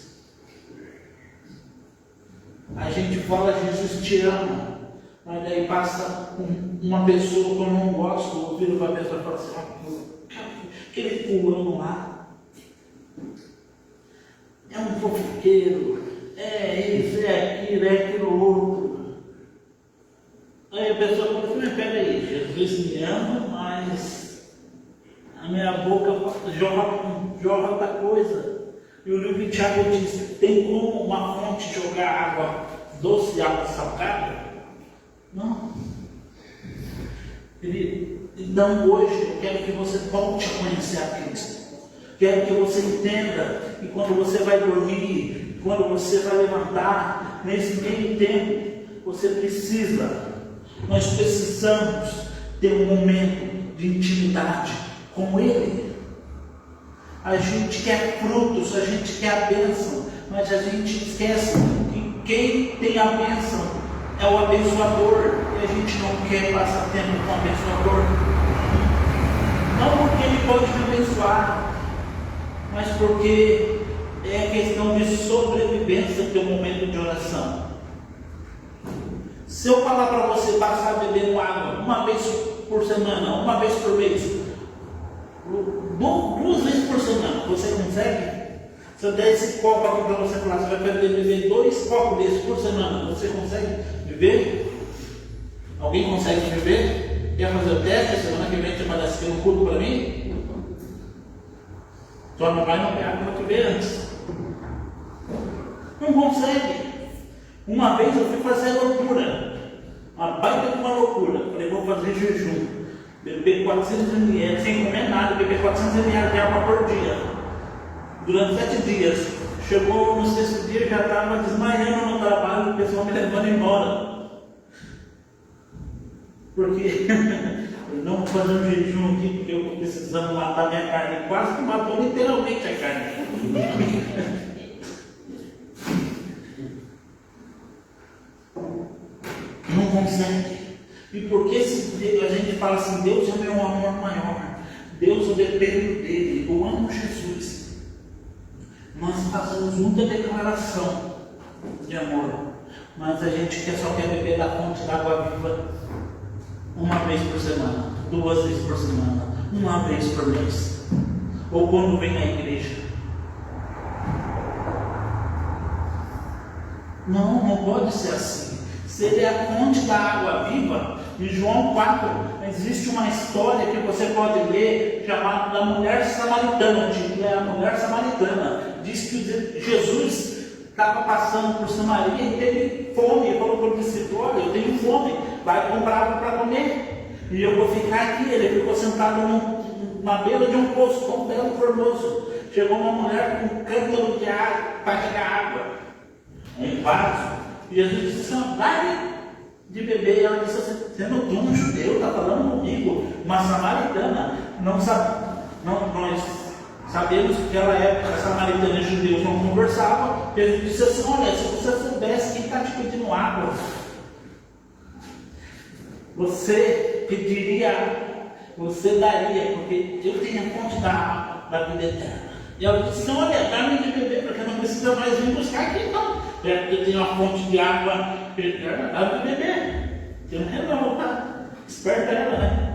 A gente fala, Jesus te ama, mas daí passa uma pessoa que eu não gosto, ou vira para a pessoa e fala assim, aquele fulano lá é um fofoqueiro, é isso, é aquilo outro. Aí a pessoa fala assim, mas peraí, Jesus me ama, mas a minha boca jorra outra coisa. E o livro de Tiago diz, tem como uma fonte jogar água doce e água salgada? Não. Então hoje eu quero que você volte a conhecer a Cristo. Quero que você entenda que quando você vai dormir, quando você vai levantar, nesse meio tempo, nós precisamos ter um momento de intimidade com Ele. A gente quer frutos, a gente quer a bênção, mas a gente esquece que quem tem a bênção é o abençoador, e a gente não quer passar tempo com o abençoador. Não porque ele pode me abençoar, mas porque é questão de sobrevivência do teu momento de oração. Se eu falar para você passar bebendo água uma vez por semana, uma vez por mês, 2 vezes por semana, você consegue? Se eu der esse copo aqui para você falar, você vai poder beber 2 copos desses por semana, você consegue viver? Alguém consegue viver? Quer fazer o teste? Semana que vem você manda esse culto para mim? Só não vai no pecado para te ver antes. Não consegue. Uma vez eu fui fazer loucura. Uma baita de uma loucura. Falei, vou fazer jejum. Beber 400 ml, sem comer nada, beber 400 ml de água por dia. Durante 7 dias. Chegou no 6º dia, já estava desmaiando no trabalho, o pessoal me levando embora. Porque não vou fazer um jejum aqui, porque eu estou precisando matar minha carne. Quase que matou literalmente a carne. Não consegue. E porque a gente fala assim, Deus é meu amor maior, Deus eu dependo dele, eu amo Jesus. Nós fazemos muita declaração de amor, mas a gente só quer beber da fonte da água viva uma vez por semana, 2 vezes por semana, uma vez por mês, ou quando vem à igreja. Não pode ser assim. Se ele é a fonte da água viva, em João 4 existe uma história que você pode ler chamada da mulher samaritana. O título é a mulher samaritana. Diz que Jesus estava passando por Samaria e teve fome. Ele falou para o discípulo: olha, eu tenho fome, vai comprar algo para comer. E eu vou ficar aqui. Ele ficou sentado na beira de um poço, tão belo e formoso. Chegou uma mulher com um cântaro de água para pegar água, um vaso. E Jesus disse: dá-lhe de beber. E ela disse assim: sendo tu um judeu, está falando comigo, uma samaritana. Não sabe, nós sabemos que naquela época samaritana e judeus não conversavam. Jesus disse assim: olha, se você soubesse quem está te pedindo água, você pediria, você daria, porque eu tenho a fonte da vida eterna. E ela disse: olha, dá-me de beber, porque não precisa mais vir buscar aqui, não. Eu tenho a fonte de água eterna, dá-me de beber. Eu não vou voltar. Esperta ela, né?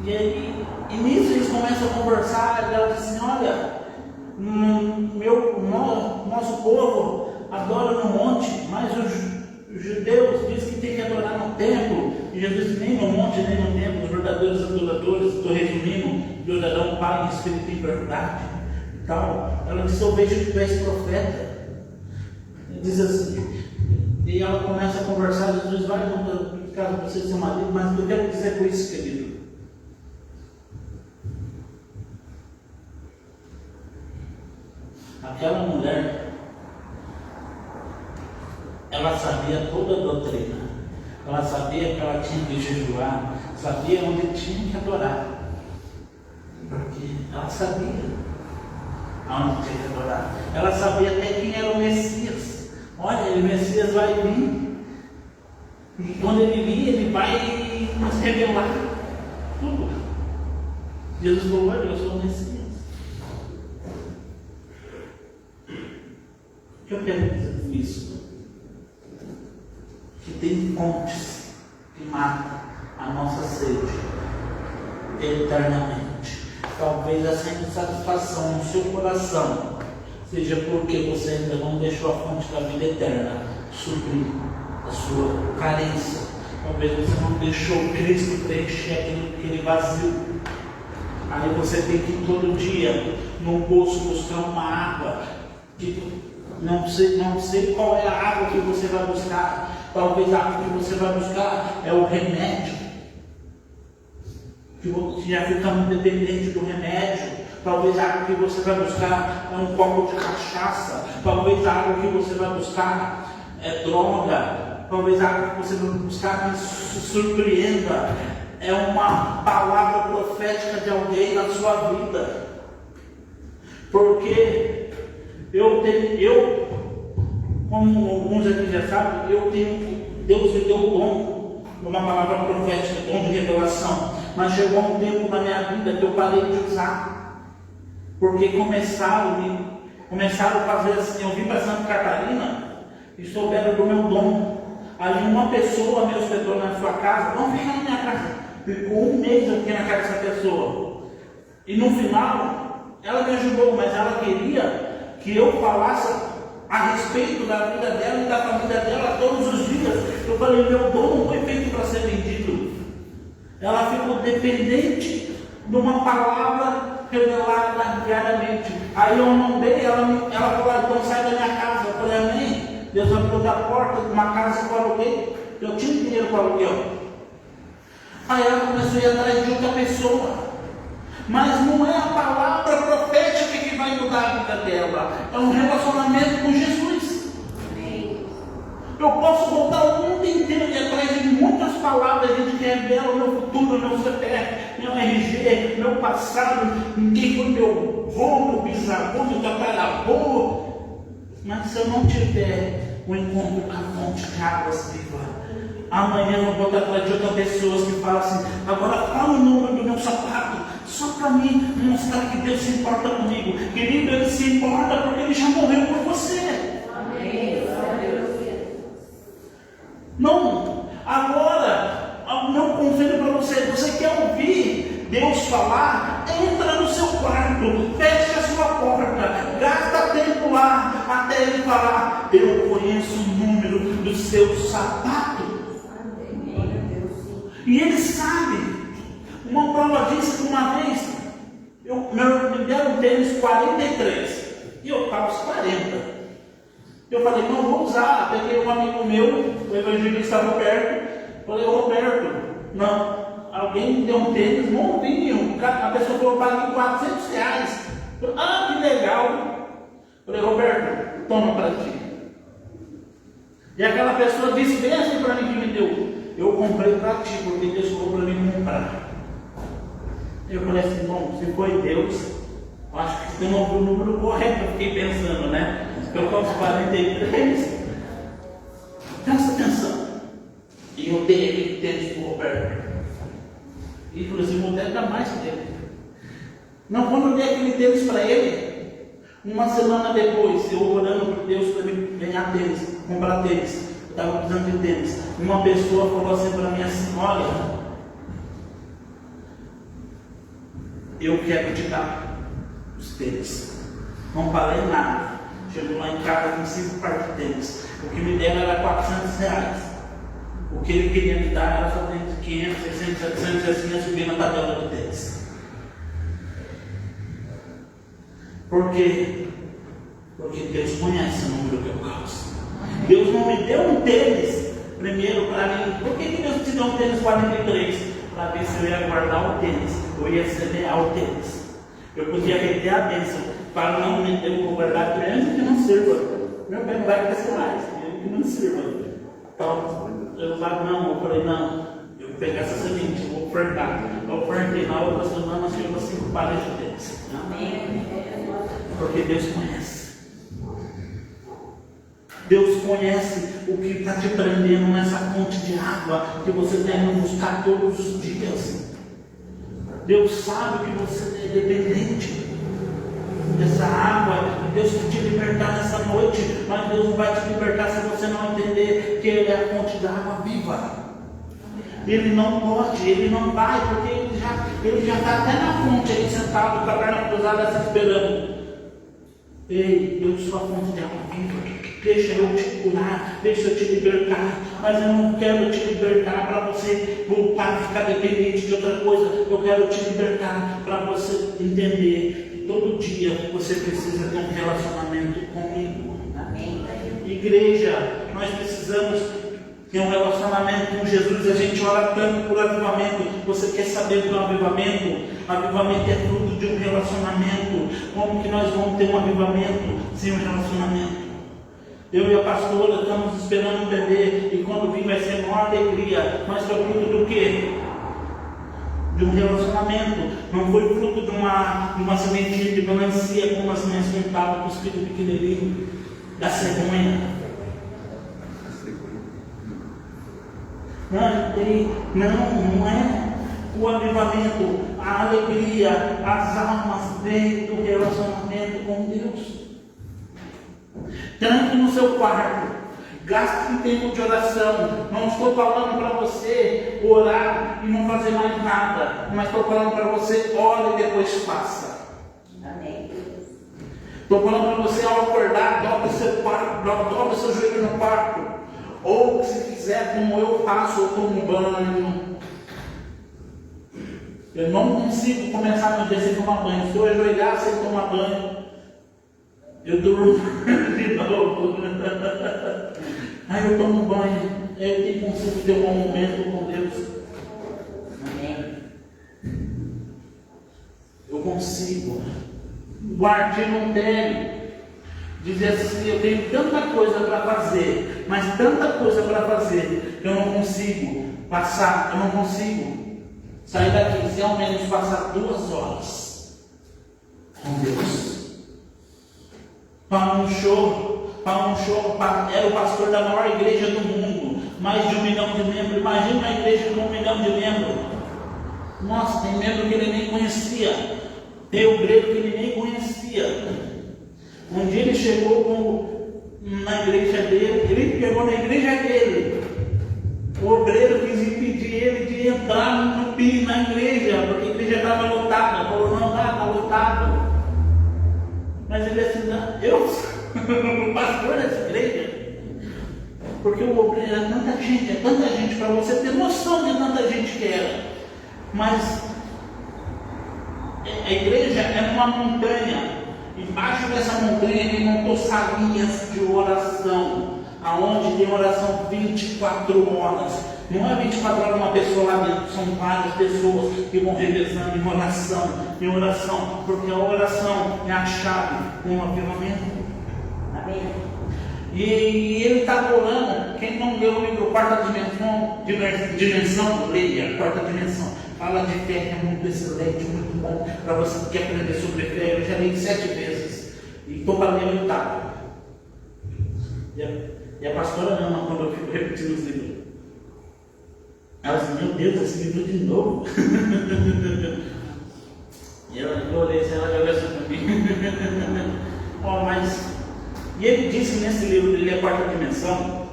E aí, e nisso eles começam a conversar. E ela diz assim: olha, nosso povo adora no monte, mas os judeus dizem que tem que adorar no templo. E Jesus disse: nem no monte, nem no templo. Os verdadeiros adoradores, estou resumindo, adorarão o Pai em espírito e verdade. Então, ela disse: eu vejo que tu és profeta. Ele diz assim, e ela começa a conversar. Jesus vai no caso de você ser marido, mas o que eu quero dizer com isso, querido? Aquela mulher, ela sabia toda a doutrina, ela sabia que ela tinha que jejuar, sabia onde tinha que adorar, porque ela sabia aonde tinha que adorar, ela sabia até quem era o Messias. Olha, o Messias vai vir, e quando ele vir, ele vai nos revelar tudo. Jesus falou: olha, eu sou o Messias. O que eu quero dizer com isso? Que tem fontes que matam a nossa sede eternamente. Talvez essa insatisfação no seu coração seja porque você ainda não deixou a fonte da vida eterna suprir a sua carência. Talvez você não deixou Cristo preencher aquele vazio. Aí você tem que ir todo dia no poço buscar uma água que não sei qual é a água que você vai buscar. Talvez a água que você vai buscar é o remédio, que você já fica muito dependente do remédio. Talvez a água que você vai buscar é um copo de cachaça. Talvez a água que você vai buscar é droga. Talvez a água que você vai buscar que surpreenda é uma palavra profética de alguém na sua vida. Porque eu, como alguns aqui já sabem, Deus me deu o dom, uma palavra profética, dom de revelação. Mas chegou um tempo na minha vida que eu parei de usar, porque começaram a fazer assim. Eu vim para Santa Catarina e souberam do meu dom. Aí uma pessoa me hospedou na sua casa, não fica na minha casa, ficou um mês aqui na casa dessa pessoa. E no final, ela me ajudou, mas ela queria que eu falasse a respeito da vida dela e da família dela todos os dias. Eu falei: meu dom não foi feito para ser vendido. Ela ficou dependente de uma palavra revelada diariamente. Aí eu mandei, ela falou: então sai da minha casa. Eu falei: amém. Deus abriu da porta de uma casa que eu aluguei. Eu tinha dinheiro para aluguel. Aí ela começou a ir atrás de outra pessoa. Mas não é a palavra profética que vai mudar a vida dela. É um relacionamento com Jesus. Eu posso voltar o mundo inteiro e atrás de muitas palavras. A gente revela o meu futuro, meu CPF, meu RG, meu passado, quem foi meu avô, meu bisavô, meu tataravô. Mas se eu não tiver o encontro com a fonte de águas vivas, amanhã eu vou atrás de outras pessoas que falam assim: agora fala o número do meu sapato, só para mim mostrar que Deus se importa comigo. Querido, Ele se importa porque Ele já morreu por você. Amém. Não, agora, o meu conselho para você: você quer ouvir Deus falar? Entra no seu quarto, feche a sua porta, gasta tempo lá até Ele falar: eu conheço o número do seu sapato. E Ele sabe. Uma prova disso que uma vez me deram um tênis 43. E eu estava aos 40. Eu falei, não vou usar. Peguei um amigo meu, o evangelista Roberto. Falei, Roberto, não. Alguém me deu um tênis novinho. A pessoa falou, paguei R$400. Ah, que legal. Falei, Roberto, toma para ti. E aquela pessoa disse bem assim para mim que me deu. Eu comprei para ti, porque Deus falou para mim comprar. Eu falei assim, bom, se foi Deus, acho que você não ouviu o número correto. Eu fiquei pensando, né? Eu faço 43. Presta atenção. E eu dei aquele tênis para o Roberto. Inclusive, vou até dar mais dele. Não, quando eu dei aquele tênis para ele, uma semana depois, eu orando por Deus para mim ganhar tênis, comprar tênis. Eu estava precisando de tênis. Uma pessoa falou assim para mim assim, olha, eu quero te dar os tênis. Não falei nada. Chegou lá em casa com 5 pares de tênis. O que me deram era R$400. O que ele queria me dar era só tênis de 500, 600, 700, assim ia subir na tabela do tênis. Por quê? Porque Deus conhece o número que eu calço. Deus não me deu um tênis primeiro para mim. Por que Deus te deu um tênis 43? Para ver se eu ia guardar o tênis, eu ia semear o tênis. Eu podia reter a bênção para não me ter o guardar grande que não sirva. Meu bem não vai crescer mais, que não sirva. Então, eu falei, não, eu vou pegar essa semente, eu vou ofertar. Eu ofertei na outra semana, chegou 5 pares de tênis. Amém. Porque Deus conhece. Deus conhece o que está te prendendo nessa fonte de água que você deve buscar todos os dias. Deus sabe que você é dependente dessa água. Deus quer te libertar nessa noite, mas Deus não vai te libertar se você não entender que Ele é a fonte da água viva. Ele não pode, Ele não vai, porque Ele já está até na fonte aí sentado com a perna cruzada se esperando. Ei, eu sou a fonte de água viva. Deixa eu te curar, deixa eu te libertar, mas eu não quero te libertar para você voltar a ficar dependente de outra coisa. Eu quero te libertar para você entender que todo dia você precisa ter um relacionamento comigo. Amém? Igreja, nós precisamos ter um relacionamento com Jesus. A gente ora tanto por avivamento. Você quer saber do avivamento? Avivamento é fruto de um relacionamento. Como que nós vamos ter um avivamento sem um relacionamento? Eu e a pastora estamos esperando um bebê, e quando vir vai ser maior alegria, mas foi fruto do quê? De um relacionamento. Não foi fruto de uma sementinha de melancia, como as mães contavam com os filhos pequenininhos, da cegonha. Não é o avivamento, a alegria, as almas vêm do relacionamento com Deus. Tranque no seu quarto, gaste tempo de oração. Não estou falando para você orar e não fazer mais nada, mas estou falando para você, ore e depois faça. Amém. Estou falando para você, ao acordar, dobre seu quarto, dobre seu joelho no quarto, ou se quiser, como eu faço, eu tomo banho. Eu não consigo começar meu dia sem tomar banho. Se eu ajoelhar sem tomar banho, eu durmo de novo. Aí eu tomo banho. Eu tenho consigo ter um bom momento com Deus. Amém. Eu consigo. O Artinondelli dizia assim: eu tenho tanta coisa para fazer, mas tanta coisa para fazer, que eu não consigo passar, eu não consigo sair daqui sem ao menos passar 2 horas com Deus. Para um show, era o pastor da maior igreja do mundo, mais de 1 milhão de membros. Imagina uma igreja com 1 milhão de membros. Nossa, tem membro que ele nem conhecia, tem obreiro que ele nem conhecia. Um dia ele chegou na igreja dele, ele pegou na igreja dele. O obreiro quis impedir ele de entrar na igreja, porque a igreja estava lotada. Falou, não, está lotado. Mas ele disse, não, eu o pastor dessa igreja, porque o obreiro é tanta gente para você ter noção de tanta gente que era. Mas a igreja é uma montanha, embaixo dessa montanha salinhas de oração, aonde tem oração 24 horas. Não é 24 horas uma pessoa lá dentro, são várias pessoas que vão revezando em oração, porque a oração é a chave, uma ferramenta. Amém? E ele está orando. Quem não leu o livro Quarta Dimensão, leia Quarta Dimensão. Fala de fé, que é muito excelente, muito bom para você que quer aprender sobre fé. Eu já li 7 vezes e estou para ler o 8º. E a pastora ama quando eu fico repetindo os livros. Ela disse: meu Deus, esse livro de novo. E eu olhei assim, ela olhou assim para mim. E ele disse nesse livro dele, A Quarta Dimensão,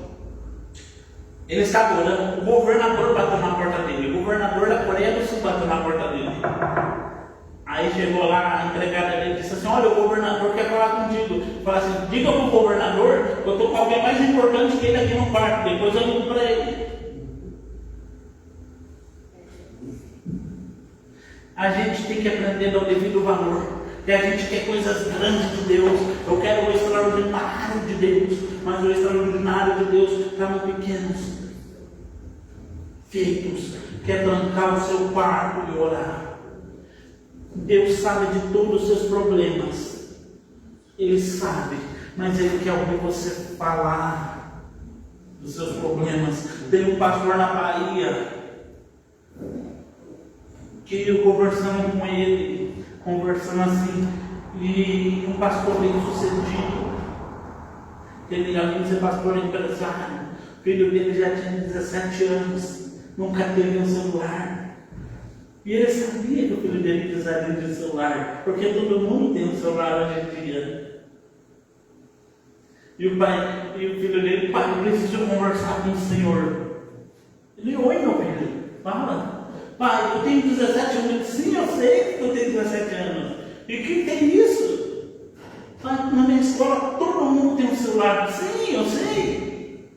ele estava orando, o governador bateu na porta dele, o governador da Coreia do Sul bateu na porta dele. Aí chegou lá, a empregada dele disse assim: olha, o governador quer falar contigo. Fala assim: diga para o governador que eu estou com alguém mais importante que ele aqui no quarto, depois eu ligo para ele. A gente tem que aprender a dar o devido valor. Que a gente quer coisas grandes de Deus. Eu quero o extraordinário de Deus, mas o extraordinário de Deus está nos pequenos feitos. Quer trancar o seu quarto e orar. Deus sabe de todos os seus problemas. Ele sabe, mas Ele quer ouvir você falar dos seus problemas. Tem um pastor na Bahia que eu conversando com ele, conversando assim, e um pastor bem sucedido, ele além de ser pastor empresário, o filho dele já tinha 17 anos, nunca teve um celular, e ele sabia que o filho dele precisaria de um celular, porque todo mundo tem um celular hoje em dia. E o filho dele: pai, eu preciso conversar com o Senhor. Ele: oi, meu filho, fala. Pai, eu tenho 17 anos. Sim, eu sei que eu tenho 17 anos. E que tem isso? Pai, na minha escola todo mundo tem um celular. Sim, eu sei.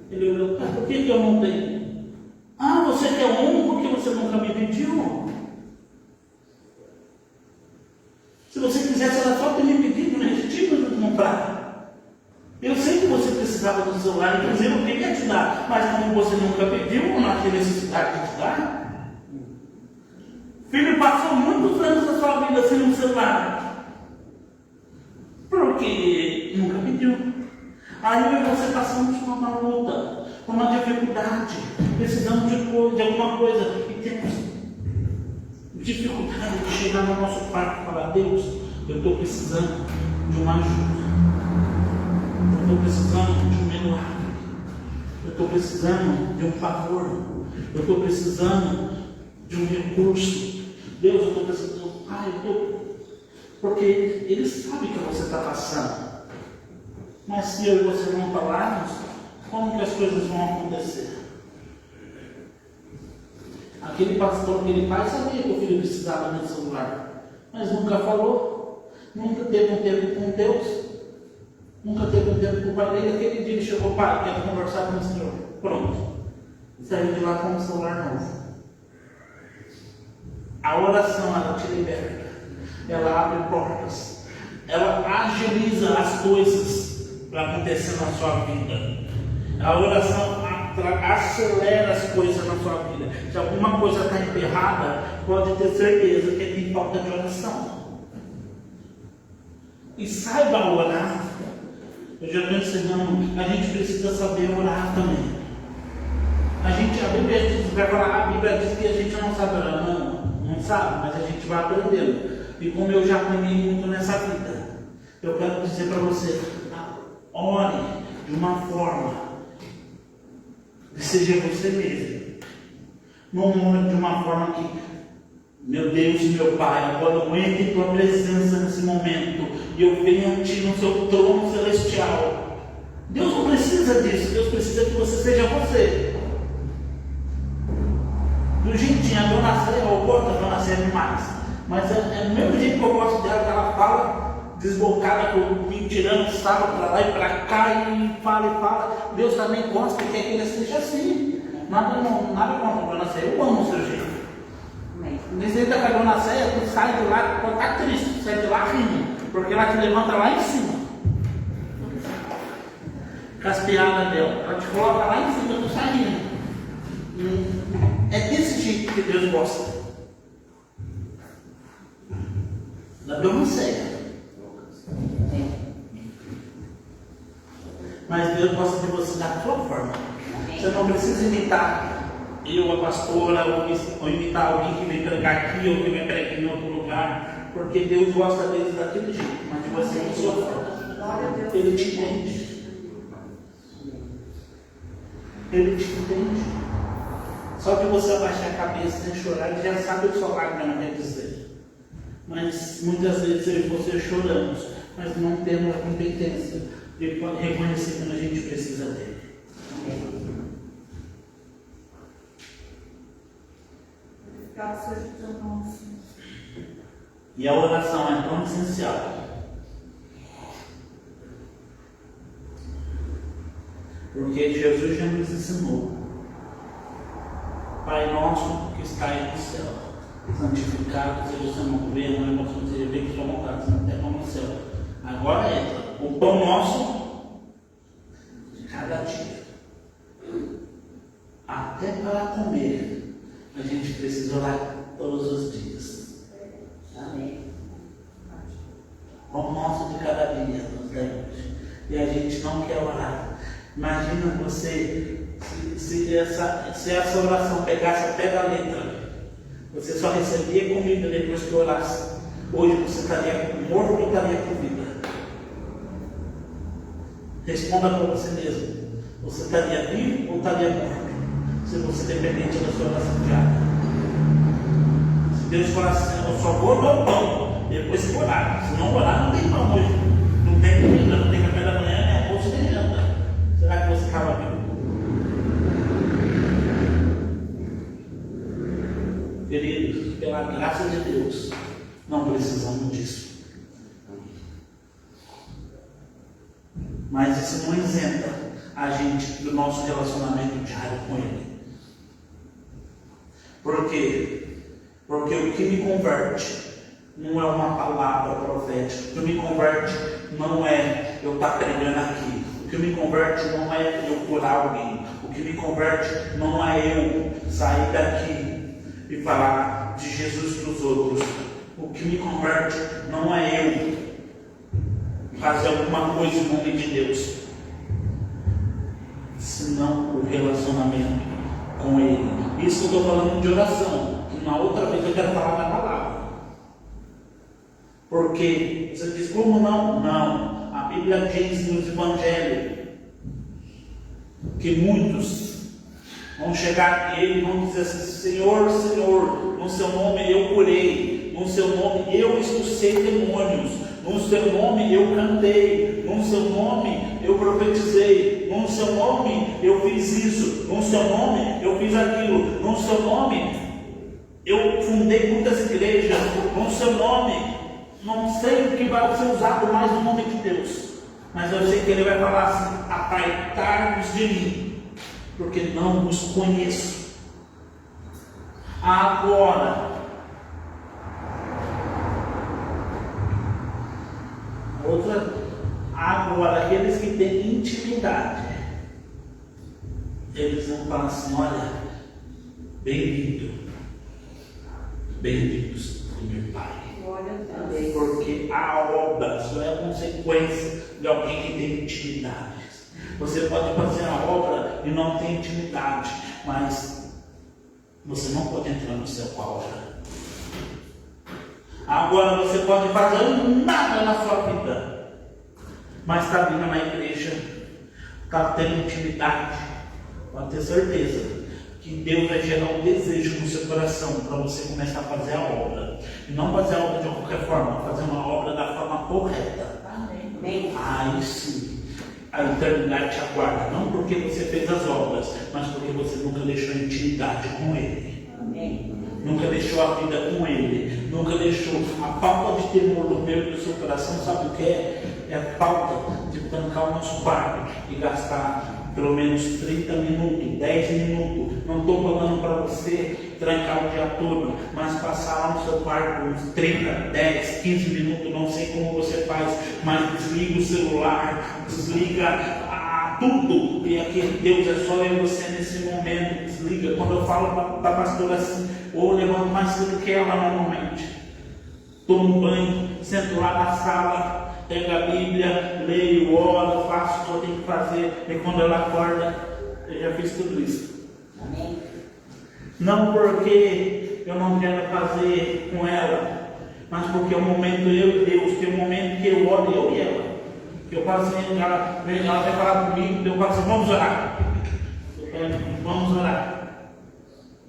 Ele olhou: pai, por que eu não tenho? Ah, você quer um porque você nunca me pediu? Se você quisesse, era só ter me pedido, né? Tipo de comprar. Eu sei que você precisava do celular, inclusive eu queria te dar, mas como você nunca pediu, eu não tinha necessidade de te dar. Filho passou muitos anos da sua vida sem um celular, porque nunca pediu. Aí eu e você passamos por uma luta, por uma dificuldade, precisamos de alguma coisa, e temos dificuldade de chegar no nosso quarto e falar: Deus, eu estou precisando de uma ajuda. Eu estou precisando de um milagre. Eu estou precisando de um favor. Eu estou precisando de um recurso. Deus, eu estou precisando. Pai, eu estou. Porque Ele sabe que você está passando. Mas se eu e você não falarmos, como que as coisas vão acontecer? Aquele pastor, aquele pai sabia que o filho precisava de um celular, mas nunca falou. Nunca teve um tempo com Deus. Nunca teve um tempo com o pai dele. Aquele dia ele chegou: pai, quero conversar com o Senhor. Pronto. Saiu de lá com um celular novo. A oração, ela te liberta. Ela abre portas. Ela agiliza as coisas para acontecer na sua vida. A oração acelera as coisas na sua vida. Se alguma coisa está emperrada, pode ter certeza que tem falta de oração. E saiba orar. Eu já estou ensinando, a gente precisa saber orar também. A Bíblia diz, vai falar, a Bíblia diz que a gente não sabe orar, não sabe, mas a gente vai aprendendo. E como eu já aprendi muito nessa vida, eu quero dizer para você: ore de uma forma que seja você mesmo. Não ore de uma forma que, meu Deus e meu Pai, agora eu entro em tua presença nesse momento e eu venho a ti no seu trono celestial. Deus não precisa disso. Deus precisa que você seja você. Do jeitinho, a Dona Céia, eu gosto da Dona Céia demais, mas é do mesmo jeito que eu gosto dela, que ela fala desbocada, que eu vim tirando sábado para lá e para cá e fala. Deus também gosta e quer que ele seja assim. Nada contra a Dona Céia, eu amo o seu jeito. Visita com a Dona Céia, tu sai de lá, tu está triste, tu sai de lá rindo, porque ela te levanta lá em cima. com as piadas dela. Ela te coloca lá em cima do sarinho. É desse jeito que Deus gosta. Da dama cega. Mas Deus gosta de você da sua forma. Você não precisa imitar eu, a pastora, ou imitar alguém que vem pregar aqui ou que vem pregar em outro lugar. Porque Deus gosta deles daquele jeito, mas de você da sua forma. Ele te entende. Ele te entende. Só de você abaixar a cabeça e chorar, ele já sabe o que sua lágrima quer dizer. Mas muitas vezes eu e você choramos, mas não temos a competência de reconhecer quando a gente precisa dele. E a oração é tão essencial. Porque Jesus já nos ensinou. Pai nosso que está aí no céu, santificado seja o seu nome, venha a nós, seja feita a sua vontade, na terra como no céu. Agora entra o pão nosso de cada dia. Até para comer, a gente precisa orar todos os dias. Amém. O pão nosso de cada dia nos demos. E a gente não quer orar. Imagina você, se essa oração pegasse a pé da letra, você só recebia comida depois que orasse. Hoje você estaria morto ou estaria com vida? Responda para você mesmo. Você estaria vivo ou estaria morto? Se você dependente da sua oração diária. Se Deus falasse assim, eu só vou dar pão depois que orar. Se não orar, não tem pão hoje. Não tem comida, não tem café da manhã, nem almoço, nem janta. Será que você estava vivo? Queridos, pela graça de Deus, não precisamos disso. Mas isso não isenta a gente do nosso relacionamento diário com Ele. Por quê? Porque o que me converte não é uma palavra profética. O que me converte não é eu estar pregando aqui. O que me converte não é eu curar alguém. O que me converte não é eu sair daqui e falar de Jesus para os outros. O que me converte não é eu fazer alguma coisa em nome de Deus, senão o relacionamento com Ele. Isso que eu estou falando de oração, que na outra vez eu quero falar da palavra. Porque você diz, como não? Não. A Bíblia diz nos Evangelhos que muitos vão chegar a Ele e vão dizer assim, Senhor, Senhor, no seu nome eu curei, no seu nome eu expulsei demônios, no seu nome eu cantei, no seu nome eu profetizei, no seu nome eu fiz isso, no seu nome eu fiz aquilo, no seu nome eu fundei muitas igrejas, no seu nome, não sei o que vai ser usado mais no nome de Deus, mas eu sei que Ele vai falar assim, apartai-vos de mim, porque não os conheço. Agora, aqueles que têm intimidade, eles vão falar assim, olha, bem-vindos do meu Pai. Porque a obra só é a consequência de alguém que tem intimidade. Você pode fazer a obra e não ter intimidade, mas você não pode entrar no céu com a obra. Agora você pode fazer nada na sua vida, mas está vindo na igreja, está tendo intimidade, pode ter certeza que Deus vai gerar um desejo no seu coração para você começar a fazer a obra. E não fazer a obra de qualquer forma, fazer uma obra da forma correta. Amém. Aí sim, a eternidade te aguarda. Não porque você fez as obras, mas porque você nunca deixou a intimidade com Ele. Amém. Nunca deixou a vida com Ele. Nunca deixou. A falta de temor do meu e do seu coração, sabe o que é? É a falta de trancar o nosso quarto e gastar pelo menos 30 minutos, 10 minutos. Não estou falando para você trancar o dia todo, mas passar lá no seu quarto uns 30, 10, 15 minutos, não sei como você faz, mas desliga o celular, desliga a a tudo, e aqui Deus é só eu e você nesse momento. Desliga. Quando eu falo para a pastora assim, ou levanto mais cedo que ela normalmente, tomo um banho, sento lá na sala, pego a Bíblia, leio, oro, faço o que eu tenho que fazer, e quando ela acorda, eu já fiz tudo isso. Amém. Não porque eu não quero fazer com ela, mas porque é um momento eu e Deus, tem um momento que eu oro, eu e ela. Que eu falo assim, ela vem falar comigo, eu falo assim, vamos orar. Vamos orar.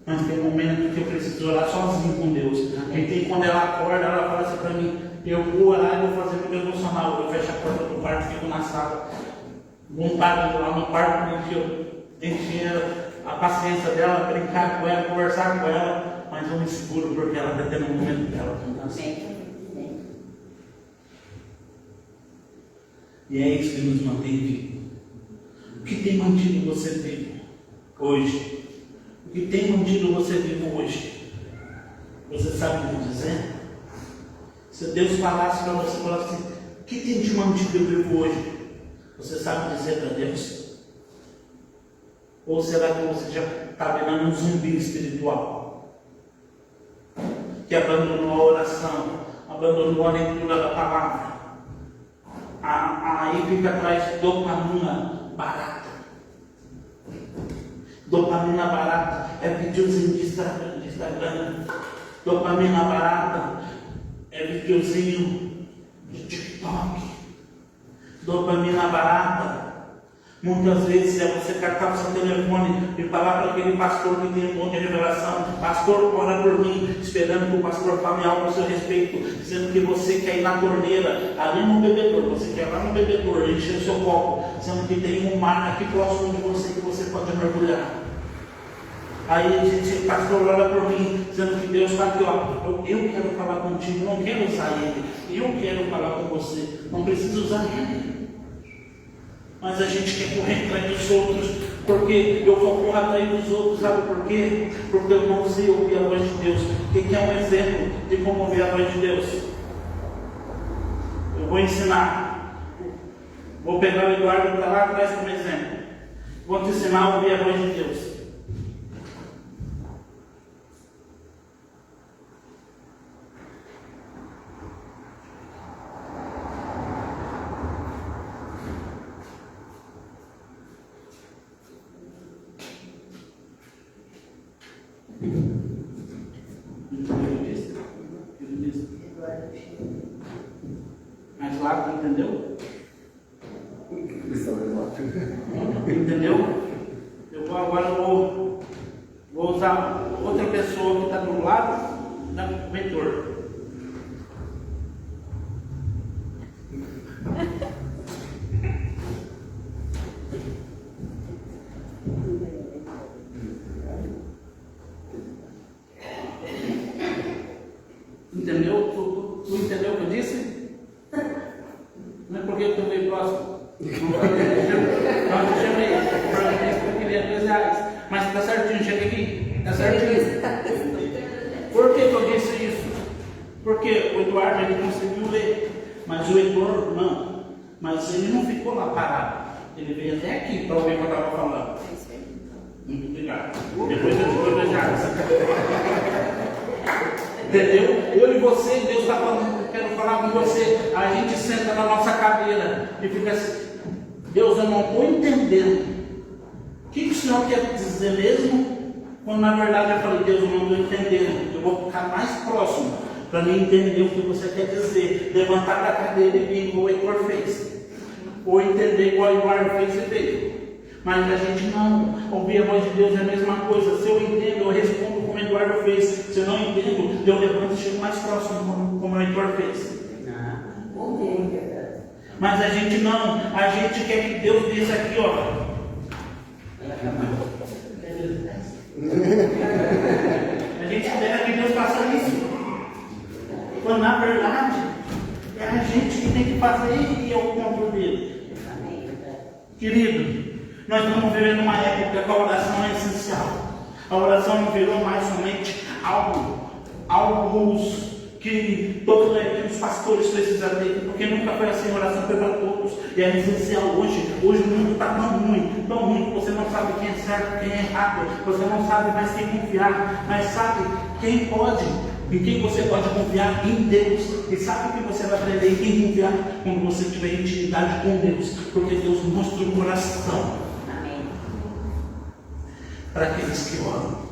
Mas tem um momento que eu preciso orar sozinho com Deus. E tem quando ela acorda, ela fala assim para mim, eu vou orar e vou fazer meu devocional. Eu fecho a porta do quarto, fico na sala. Vontade lá no quarto, encher a paciência dela, brincar com ela, conversar com ela, mas eu me seguro porque ela está tendo um momento dela. Amém. E é isso que nos mantém vivos. O que tem mantido você vivo hoje? O que tem mantido você vivo hoje? Você sabe me dizer? Se Deus falasse para você, falasse assim, o que tem te mantido vivo hoje? Você sabe dizer para Deus? Ou será que você já está virando um zumbi espiritual? Que abandonou a oração, abandonou a leitura da palavra. Aí fica atrás de dopamina barata. Dopamina barata é videozinho de Instagram. Dopamina barata é videozinho de TikTok. Dopamina barata muitas vezes é você catar o seu telefone e falar para aquele pastor que tem um monte de revelação, pastor, ora por mim, esperando que o pastor fale algo a seu respeito, dizendo que você quer ir na torneira, ali no bebedouro, você quer ir lá no bebedouro, encher o seu copo, sendo que tem um mar aqui próximo de você que você pode mergulhar. Aí a gente, pastor, ora por mim, dizendo que Deus está aqui, ó, eu quero falar contigo, não quero usar ele, eu quero falar com você, não preciso usar ele. Mas a gente quer correr atrás dos outros, porque eu vou correr atrás dos outros, sabe por quê? Porque eu não sei ouvir a voz de Deus. Quem quer um exemplo de como ouvir a voz de Deus? Eu vou ensinar. Vou pegar o Eduardo que está lá atrás como exemplo. Vou te ensinar a ouvir a voz de Deus. Mas lá, entendeu? Entendeu? Agora eu vou usar outra pessoa que está do lado do vetor. Entendeu? Tu entendeu o que eu disse? Não é porque eu estou meio próximo. Não, eu chamei porque eu queria R$2. Mas está certinho, chega aqui. Está certinho. Por que eu disse isso? Porque o Eduardo ele conseguiu ler, mas o Heitor não. Mas ele não ficou lá parado. Ele veio até aqui para ouvir o que eu estava falando. Muito obrigado. Depois eu te dou R$2. Entendeu? Eu e você, Deus está falando, quero falar com você. A gente senta na nossa cadeira e fica assim, Deus, eu não estou entendendo. O que o Senhor quer dizer mesmo? Quando na verdade eu falei, Deus, eu não estou entendendo. Eu vou ficar mais próximo para mim entender o que você quer dizer. Levantar da cadeira e vir igual o Heitor fez. Ou entender igual o Eduardo fez e veio. Mas a gente não, ouvir a voz de Deus é a mesma coisa. Se eu entendo, eu respondo como o Eduardo fez. Se eu não entendo, eu levanto e chego mais próximo, como o Heitor fez. Mas a gente não, a gente quer que Deus desça aqui, ó. A gente espera que Deus faça isso. Quando na verdade, é a gente que tem que fazer e é o controle dele. Querido, nós estamos vivendo uma época que a oração é essencial. A oração não virou mais somente algo que que os pastores precisam ter, porque nunca foi assim, a oração foi para todos. E é essencial hoje. Hoje o mundo está tão ruim, que você não sabe quem é certo, quem é errado, você não sabe mais quem confiar, mas sabe quem pode, em quem você pode confiar? Em Deus. E sabe o que você vai aprender em quem confiar? Quando você tiver intimidade com Deus, porque Deus mostra o coração. Amém. Para aqueles que oram.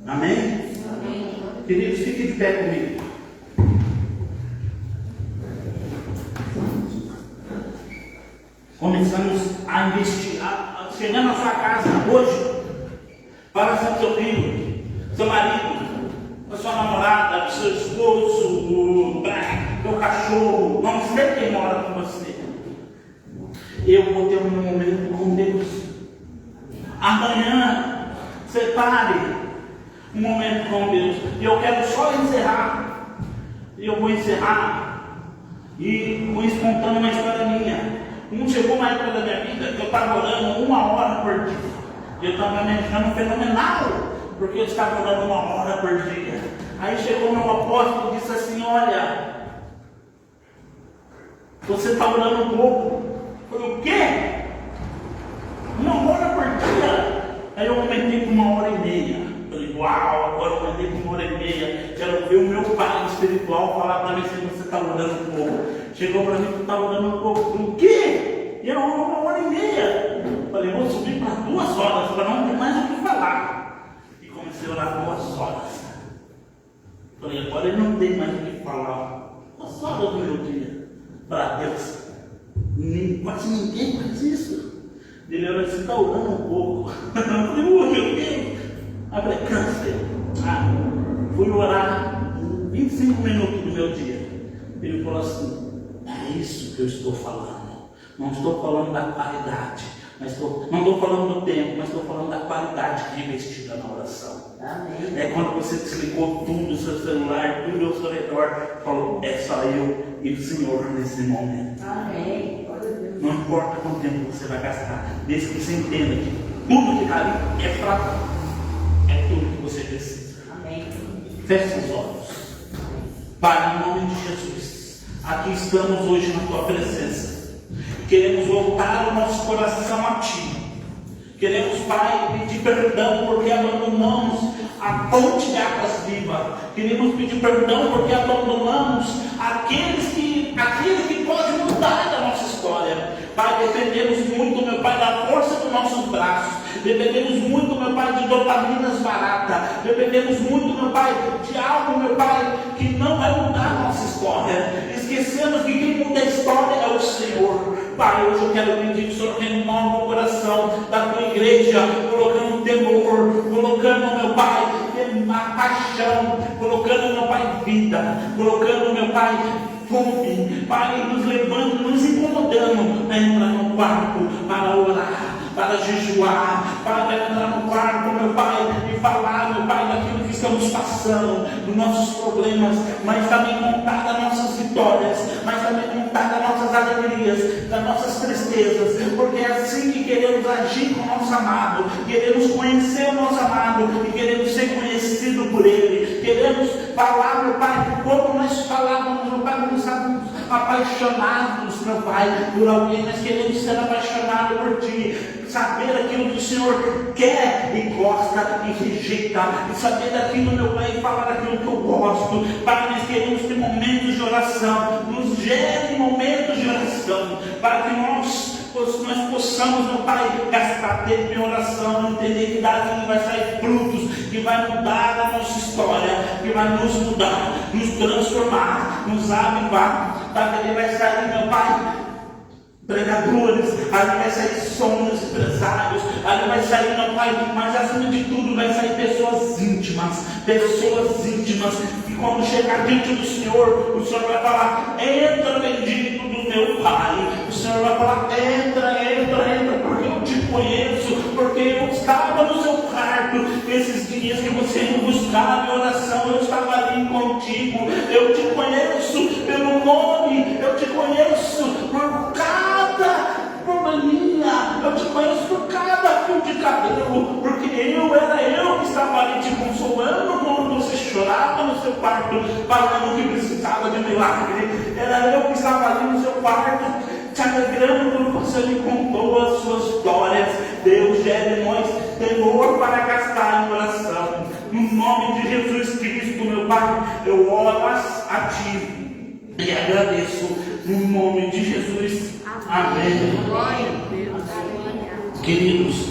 Amém? Amém. Queridos, fiquem de pé comigo. Começamos a investir, chegando na sua casa hoje, para seu filho, seu marido, a sua namorada, seu esposo, seu cachorro, não sei quem mora com você. Eu vou ter um momento com Deus. Amanhã, separe um momento com Deus. E eu quero só encerrar. E eu vou encerrar. E vou contando uma história minha. Chegou uma época da minha vida que eu estava orando 1 hora por dia. E eu estava me achando fenomenal, porque eu estava orando 1 hora por dia. Aí chegou meu apóstolo e disse assim: olha, você está orando um pouco. Eu falei: o quê? 1 hora por dia? Aí eu aumentei para 1h30. Falei: uau, agora eu aumentei para 1h30. Quero ver o meu pai espiritual falar para mim se você está orando um pouco. Chegou para mim que estava orando um pouco. O quê? E eu oro 1h30. Falei: vou subir para 2 horas, para não ter mais o que falar. E comecei a orar 2 horas. Falei: agora ele não tem mais o que falar. 2 horas do meu dia para Deus. Quase ninguém faz isso. Ele olhou assim: está orando um pouco. Eu falei: meu Deus. Aí eu falei: cansei. Fui orar 25 minutos do meu dia. Ele falou assim: é isso que eu estou falando. Não estou falando da qualidade, não estou falando do tempo, mas estou falando da qualidade que é investida na oração. Amém. É quando você desligou tudo, o seu celular, tudo ao seu redor, falou: é só eu e o Senhor nesse momento. Amém. Não importa quanto tempo você vai gastar, desde que você entenda que tudo que está ali é fraco, é tudo que você precisa. Amém. Feche os olhos. Pai, em nome de Jesus, aqui estamos hoje na tua presença. Queremos voltar o nosso coração a ti. Queremos, Pai, pedir perdão porque abandonamos a fonte de águas vivas. Queremos pedir perdão porque abandonamos aqueles que podem mudar a nossa história. Pai, dependemos muito, meu Pai, da força dos nossos braços. Dependemos muito, meu Pai, de dopaminas baratas. Dependemos muito, meu Pai, de algo, meu Pai, que não vai mudar a nossa história. Esquecemos que quem muda a história é o Senhor. Pai, hoje eu quero pedir que o Senhor renova o coração da tua igreja, colocando temor, colocando, meu Pai, a paixão, colocando, meu Pai, vida, colocando, meu Pai, fome, Pai, nos levando, nos incomodando a entrar no quarto para orar, para jejuar, para entrar no quarto, meu Pai, e falar, meu Pai, daquilo que estamos passando, dos nossos problemas, mas também contar das nossas vitórias, mas também contar das nossas alegrias, das nossas tristezas, porque é assim que queremos agir com o nosso amado, queremos conhecer o nosso amado e queremos ser conhecidos por Ele, queremos falar, meu Pai, como nós falávamos, meu Pai, nós estávamos apaixonados, meu Pai, por alguém, nós queremos ser apaixonados por Ti, saber aquilo que o Senhor quer e gosta e rejeita, e saber daquilo, meu Pai, e falar daquilo que eu gosto. Pai, nós queremos ter momentos de oração, nos gere momentos de oração, para que nós possamos, meu Pai, gastar tempo em oração, entender que dali vai sair frutos, que vai mudar a nossa história, que vai nos mudar, nos transformar, nos avivar, para que Ele vai sair, meu Pai, pregadores, ali vai sair sonhos, empresários, ali vai sair, meu Pai, mas acima de tudo vai sair pessoas íntimas, que quando chegar diante do Senhor, o Senhor vai falar: entra, bendito do meu Pai. O Senhor vai falar: entra, porque eu te conheço, porque eu estava no seu quarto esses dias que você me buscava em oração, eu estava ali contigo, eu te conheço pelo nome, eu te conheço por cada probleminha, eu te conheço por cada fio de cabelo, porque era eu que estava ali te consolando quando você chorava no seu quarto milagre. Era eu que estava ali no seu quarto, te alegrando quando você me contou as suas histórias. Deus gere em nós temor para gastar em oração. No nome de Jesus Cristo, meu Pai, eu oro a Ti e agradeço no nome de Jesus. Amém. Glória a Deus. Queridos,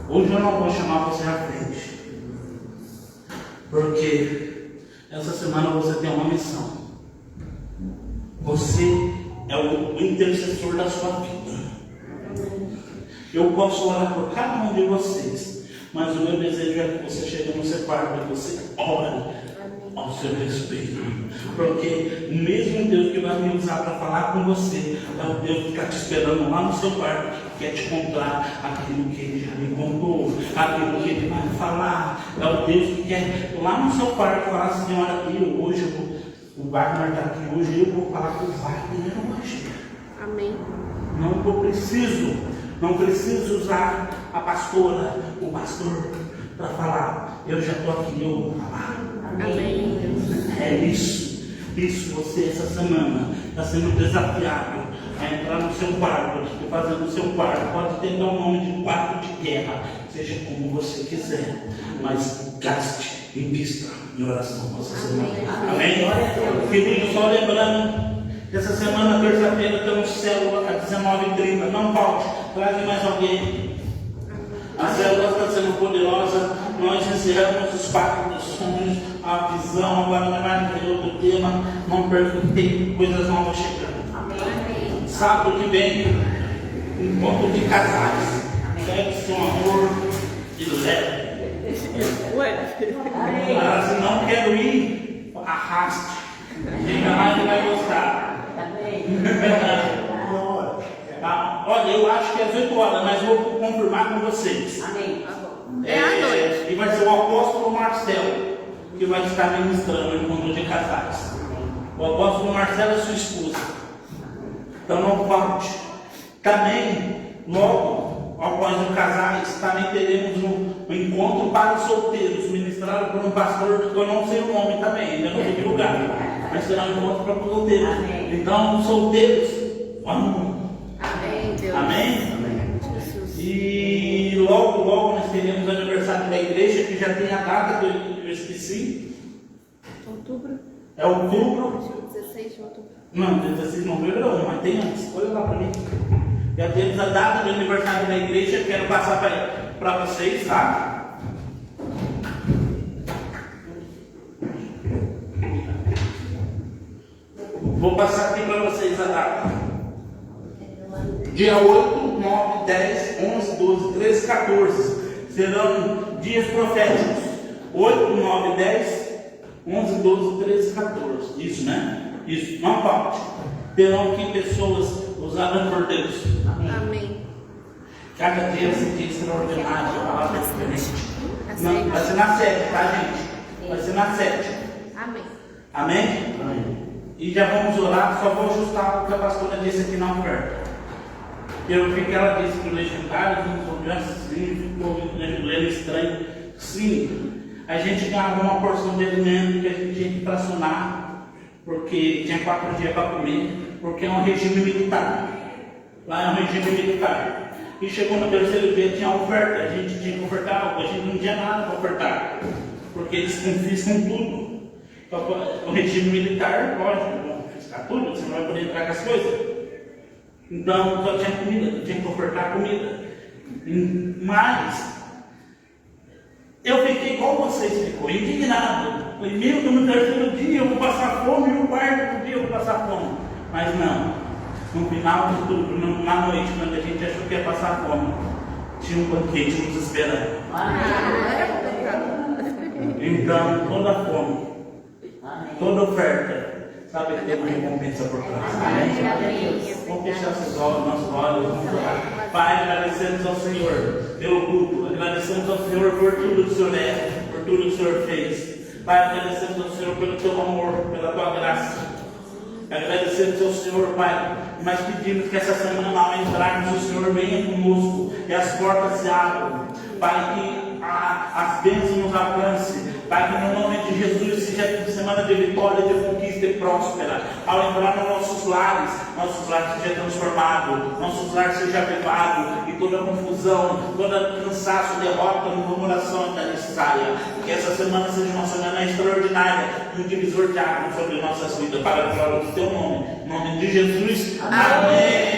hoje eu não vou chamar você à frente, porque essa semana você tem uma missão. Você é o intercessor da sua vida. Eu posso orar por cada um de vocês, mas o meu desejo é que você chegue no seu quarto e você ore ao seu respeito, porque o mesmo Deus que vai me usar para falar com você é o Deus que está te esperando lá no seu quarto, que quer te contar aquilo que Ele já me contou, aquilo que Ele vai falar. É o Deus que quer lá no seu quarto falar assim: olha aqui, hoje o Wagner está aqui, hoje eu vou falar com o Wagner hoje. Amém. Não preciso usar a pastora, o pastor para falar. Eu já estou aqui, eu vou falar. Amém. É isso. Você essa semana está sendo desafiado a entrar no seu quarto e fazer no seu quarto. Pode ter o nome de quarto de guerra, seja como você quiser, mas gaste, invista em oração essa semana. Amém? Querido, só lembrando que essa semana, terça-feira, temos célula às 19h30. Não falte, traz mais alguém. A célula está sendo poderosa. Nós encerramos os quatro dos sonhos, a visão. Agora não vai ter outro tema. Não perca o tempo, coisas novas chegando. Amém. Sábado que vem, encontro de casais. Pegue seu amor e leve. Se não quero ir, arraste. Chega lá e vai gostar. Tá? Olha, eu acho que é às 8 horas, mas vou confirmar com vocês. Amém. É à noite. E vai ser o apóstolo Marcelo que vai estar ministrando o encontro de casais. O apóstolo Marcelo é sua esposa. Então não falte. Também, logo após os casais, também teremos um encontro para os solteiros, ministrado por um pastor que eu não sei o nome também, ainda não fui divulgado. Mas será um encontro para os solteiros. Amém. Então, solteiros, vamos. Amém, Deus. Amém? Jesus. E logo nós teremos o aniversário da igreja, que já tem a data que eu esqueci. Outubro. É outubro. 16 de outubro. Não, 16 de novembro não, mas tem antes. Olha lá para mim. Já temos a data do aniversário da igreja, quero passar para vocês, tá? Vou passar aqui para vocês a data. Dia 8, 9, 10, 11, 12, 13, 14. Serão dias proféticos. 8, 9, 10, 11, 12, 13, 14. Isso, né? Isso, não falte. Terão aqui pessoas usadas por Deus. Amém. Cada dia vai ser dia extraordinário, a palavra é diferente. Não, vai ser na 7, tá, gente? Vai ser na 7. Amém. Amém? Amém. E já vamos orar, só vou ajustar o que a pastora disse aqui na oferta. Eu vi que ela disse que o legendário não ficou lendo estranho. Sim, a gente ganhava uma porção de alimento que a gente tinha que fracionar, porque tinha 4 dias para comer, porque é um regime militar. Lá é um regime militar. E chegou no terceiro dia, tinha oferta, a gente tinha que ofertar algo, a gente não tinha nada para ofertar, porque eles confiscam tudo. O regime militar, lógico, vão confiscar tudo, você não vai poder entrar com as coisas. Então só tinha comida, tinha que ofertar comida. Mas eu fiquei igual vocês, ficou indignado. Falei, meu, no terceiro dia eu vou passar fome, no quarto dia eu vou passar fome. Mas não, no final de tudo, na noite, quando a gente achou que ia passar fome, tinha um banquete nos esperando. Então, toda fome, toda oferta, sabe que tem uma recompensa por trás. Amém? Vamos fechar nossos olhos, vamos orar. Pai, agradecemos ao Senhor pelo culto, agradecemos ao Senhor por tudo que o Senhor é, por tudo que o Senhor fez. Pai, agradecemos ao Senhor pelo teu amor, pela tua graça. Agradecemos ao Senhor, Pai, mas pedimos que essa semana, ao entrarmos, o Senhor venha conosco e as portas se abram. Pai, que as bênçãos nos alcancem. Pai, que no nome de Jesus seja semana de vitória, de conquista e próspera. Ao entrar nos nossos lares seja transformado, nossos lares seja avivado, e toda confusão, toda cansaço, derrota, murmuração saia. Que essa semana seja uma semana extraordinária, e um divisor de águas sobre nossas vidas, para a glória do teu nome. Em nome de Jesus. Amém.